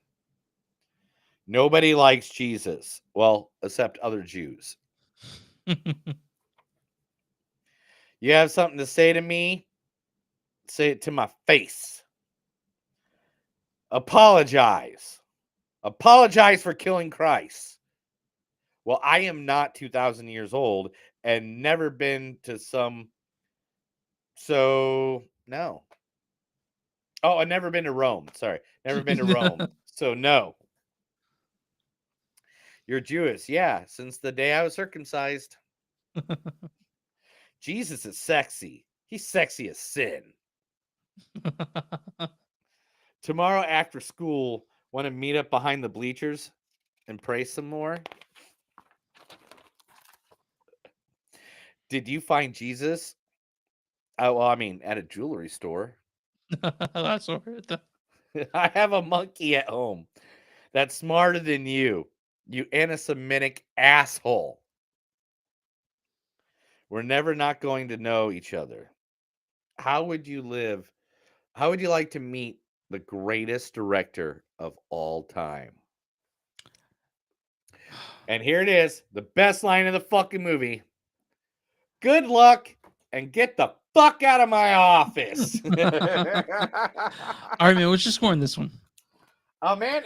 Nobody likes Jesus. Well, except other Jews. You have something to say to me? Say it to my face. Apologize. Apologize for killing Christ. Well, I am not 2,000 years old and never been to some. So, no. Oh, I've never been to Rome. Sorry. Never been to Rome. So, no. You're Jewish. Yeah. Since the day I was circumcised. Jesus is sexy. He's sexy as sin. Tomorrow after school, want to meet up behind the bleachers and pray some more? Did you find Jesus? Oh, well, I mean, at a jewelry store. That's all right. I have a monkey at home that's smarter than you, you anti-Semitic asshole. We're never not going to know each other. How would you live? How would you like to meet the greatest director of all time? And here it is, the best line of the fucking movie. Good luck and get the fuck out of my office. All right, man. What's your score on this one? Oh man,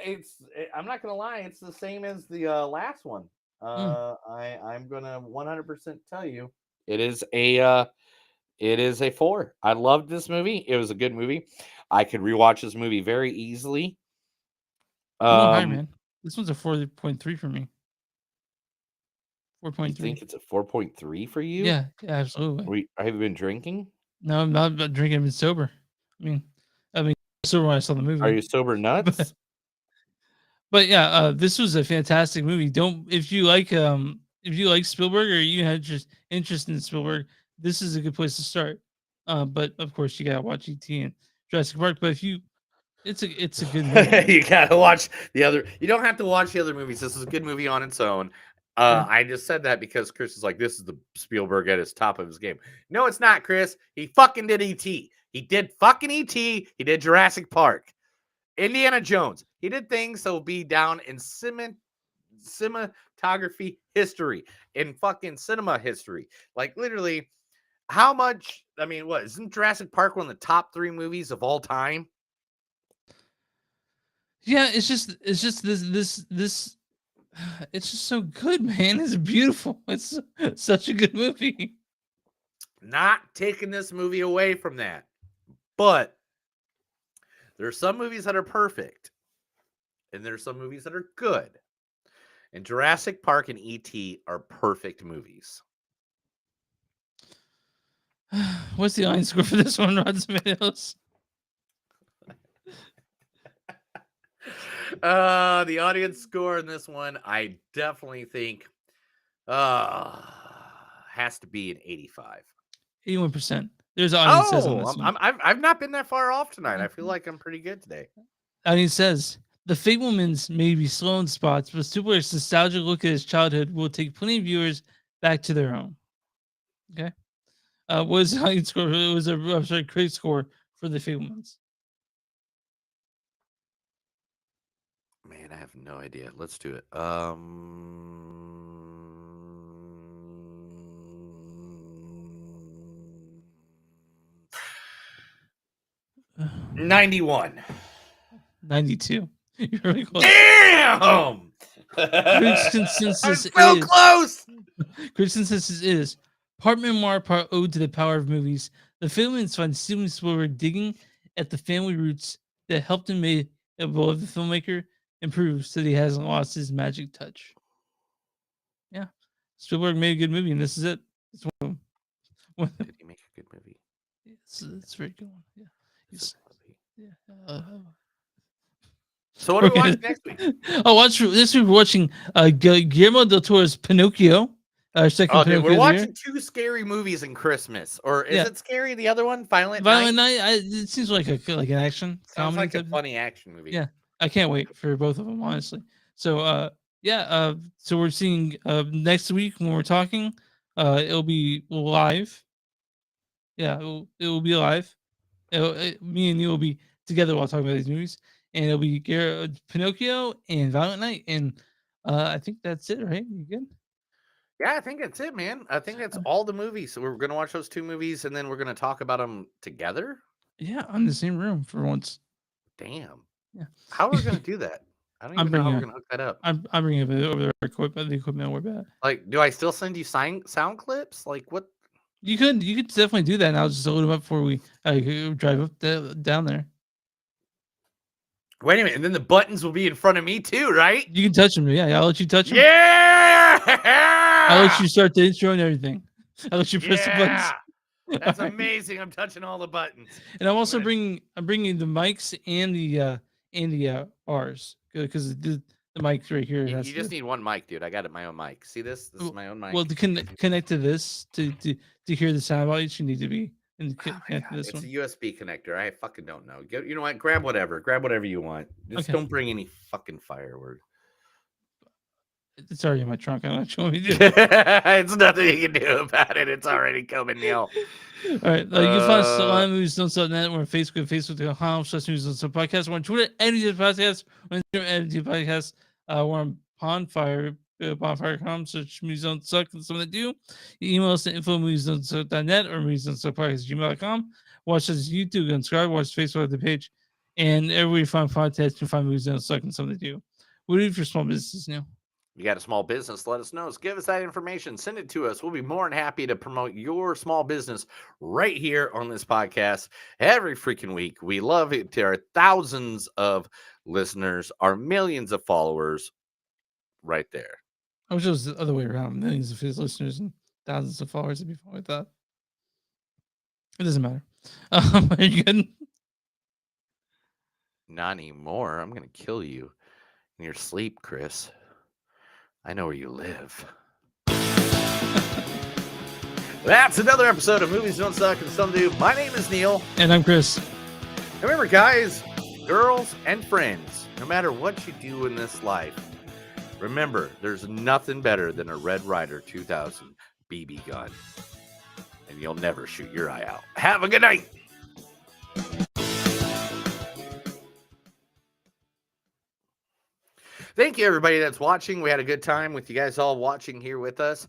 I'm not gonna lie, it's the same as the last one. I'm gonna 100% tell you it is a 4. I loved this movie. It was a good movie. I could rewatch this movie very easily. Higher, man. This one's a 4.3 for me. 4.3. You think it's a 4.3 for you? Yeah, absolutely. Have you been drinking? No, I'm not drinking. I'm sober. I mean, sober when I saw the movie. Are you sober nuts? But yeah, this was a fantastic movie. If you like Spielberg or you had just interest in Spielberg, this is a good place to start. But of course you gotta watch E.T. and Jurassic Park. But it's a good movie. You gotta watch the other. You don't have to watch the other movies. This is a good movie on its own. I just said that because Chris is like, this is the Spielberg at his top of his game. No, it's not, Chris. He fucking did E.T. He did fucking E.T. He did Jurassic Park. Indiana Jones. He did things that will be down in cinematography history, in fucking cinema history. Like literally, how much? I mean, what isn't Jurassic Park one of the top 3 movies of all time? Yeah, it's just this. It's just so good, man. It's beautiful. It's such a good movie. Not taking this movie away from that, but there are some movies that are perfect, and there are some movies that are good. And Jurassic Park and E.T. are perfect movies. What's the audience score for this one, Rotten Tomatoes? The audience score in this one, I definitely think has to be an 85. 81%. There's audience says on this one. I've not been that far off tonight. I feel like I'm pretty good today. Audience says the Fabelmans may be slow in spots, but Spielberg's nostalgic look at his childhood will take plenty of viewers back to their home. Okay. What was the audience score? It was a critic score for the Fabelmans. Man, I have no idea. Let's do it. 91. 92. You're really close. Damn! Critics' consensus I'm so close! Critics' consensus is part memoir, part ode to the power of movies. The Fabelmans find Steven Spielberg digging at the family roots that helped him make a beloved filmmaker and proves that he hasn't lost his magic touch. Yeah. Spielberg made a good movie, and this is it. It's one of them. Did he make a good movie? It's a very good one. Yeah. So what do we watch next week? This week we're watching Guillermo del Toro's Pinocchio, Second Oh, dude, Pinocchio we're of the year. watching 2 scary movies in Christmas. Or is Yeah. it scary, the other one? Violent Violent Night? Night. It seems like an action Sounds comedy like a type. funny action movie. Yeah, I can't wait for both of them, honestly. So, so we're seeing next week when we're talking. It'll be live. Yeah, it will be live. Me and you will be together while talking about these movies, and it'll be Pinocchio and Violent Night, and I think that's it, right? You good? Yeah, I think that's it, man. I think that's all the movies. So we're gonna watch those 2 movies, and then we're gonna talk about them together? Yeah, I'm in the same room for once. Damn. Yeah. How are we gonna do that? I don't I'm even know how bringing we're it. gonna hook that up. I'm bringing it over the equipment we're bad. Like, do I still send you sound clips? Like, what? You could definitely do that, and I'll just load them up before we drive up down there. Wait a minute, and then the buttons will be in front of me too, right? You can touch them. Yeah, I'll let you touch them. Yeah! I'll let you start the intro and everything. I'll let you press the buttons. Yeah! That's All right. amazing. I'm touching all the buttons. And I'm also bringing the mics and the R's because the mic right here. You Has just to, need one mic, dude. I got it, my own mic. See this? This is my own mic. well, to connect to this to hear the sound bites, you need to be connect to this It's one. a USB connector. I fucking don't know. You know what? Grab whatever. Grab whatever you want. Just Okay. don't bring any fucking fireworks. It's already in my trunk. I don't know what you want me to do. It's nothing you can do about it. It's already coming, Neil. All right. You can find us on movies.net. We're on Facebook, facebook.com/movies.podcast. We're on Twitter, NVD Podcast. We're on Instagram, NVD Podcast. We're on Bonfire, bonfire.com. Search Movies Don't Suck and some that do. You email us at info@moviesdon'tsuck.net or moviesdon'tsuck@gmail.com. Watch us on YouTube and subscribe. Watch Facebook the page. And everywhere you find podcasts, you can find Movies Don't Suck and some that do. What do you do for small businesses now? You got a small business, let us know. Give us that information. Send it to us. We'll be more than happy to promote your small business right here on this podcast every freaking week. We love it. There are thousands of listeners, our millions of followers right there. I wish it was the other way around. Millions of his listeners and thousands of followers. It'd be fun with that. It doesn't matter. Are you good? Not anymore. I'm going to kill you in your sleep, Chris. I know where you live. That's another episode of Movies Don't Suck and Some Do. My name is Neil. And I'm Chris. Remember, guys, girls, and friends, no matter what you do in this life, remember, there's nothing better than a Red Ryder 2000 BB gun. And you'll never shoot your eye out. Have a good night. Thank you, everybody that's watching. We had a good time with you guys all watching here with us.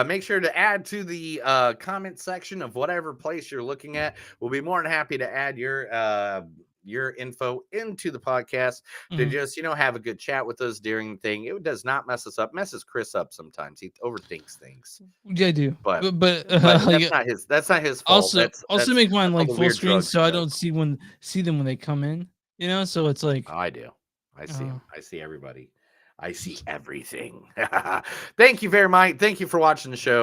Make sure to add to the comment section of whatever place you're looking at. We'll be more than happy to add your info into the podcast to just, have a good chat with us during the thing. It does not mess us up. Messes Chris up sometimes. He overthinks things. Yeah, I do. But that's not his fault. Also make mine like all the full weird screen drugs so he I does. don't see them when they come in. So it's like Oh, I do. I see him. I see everybody. I see everything. Thank you very much. Thank you for watching the show.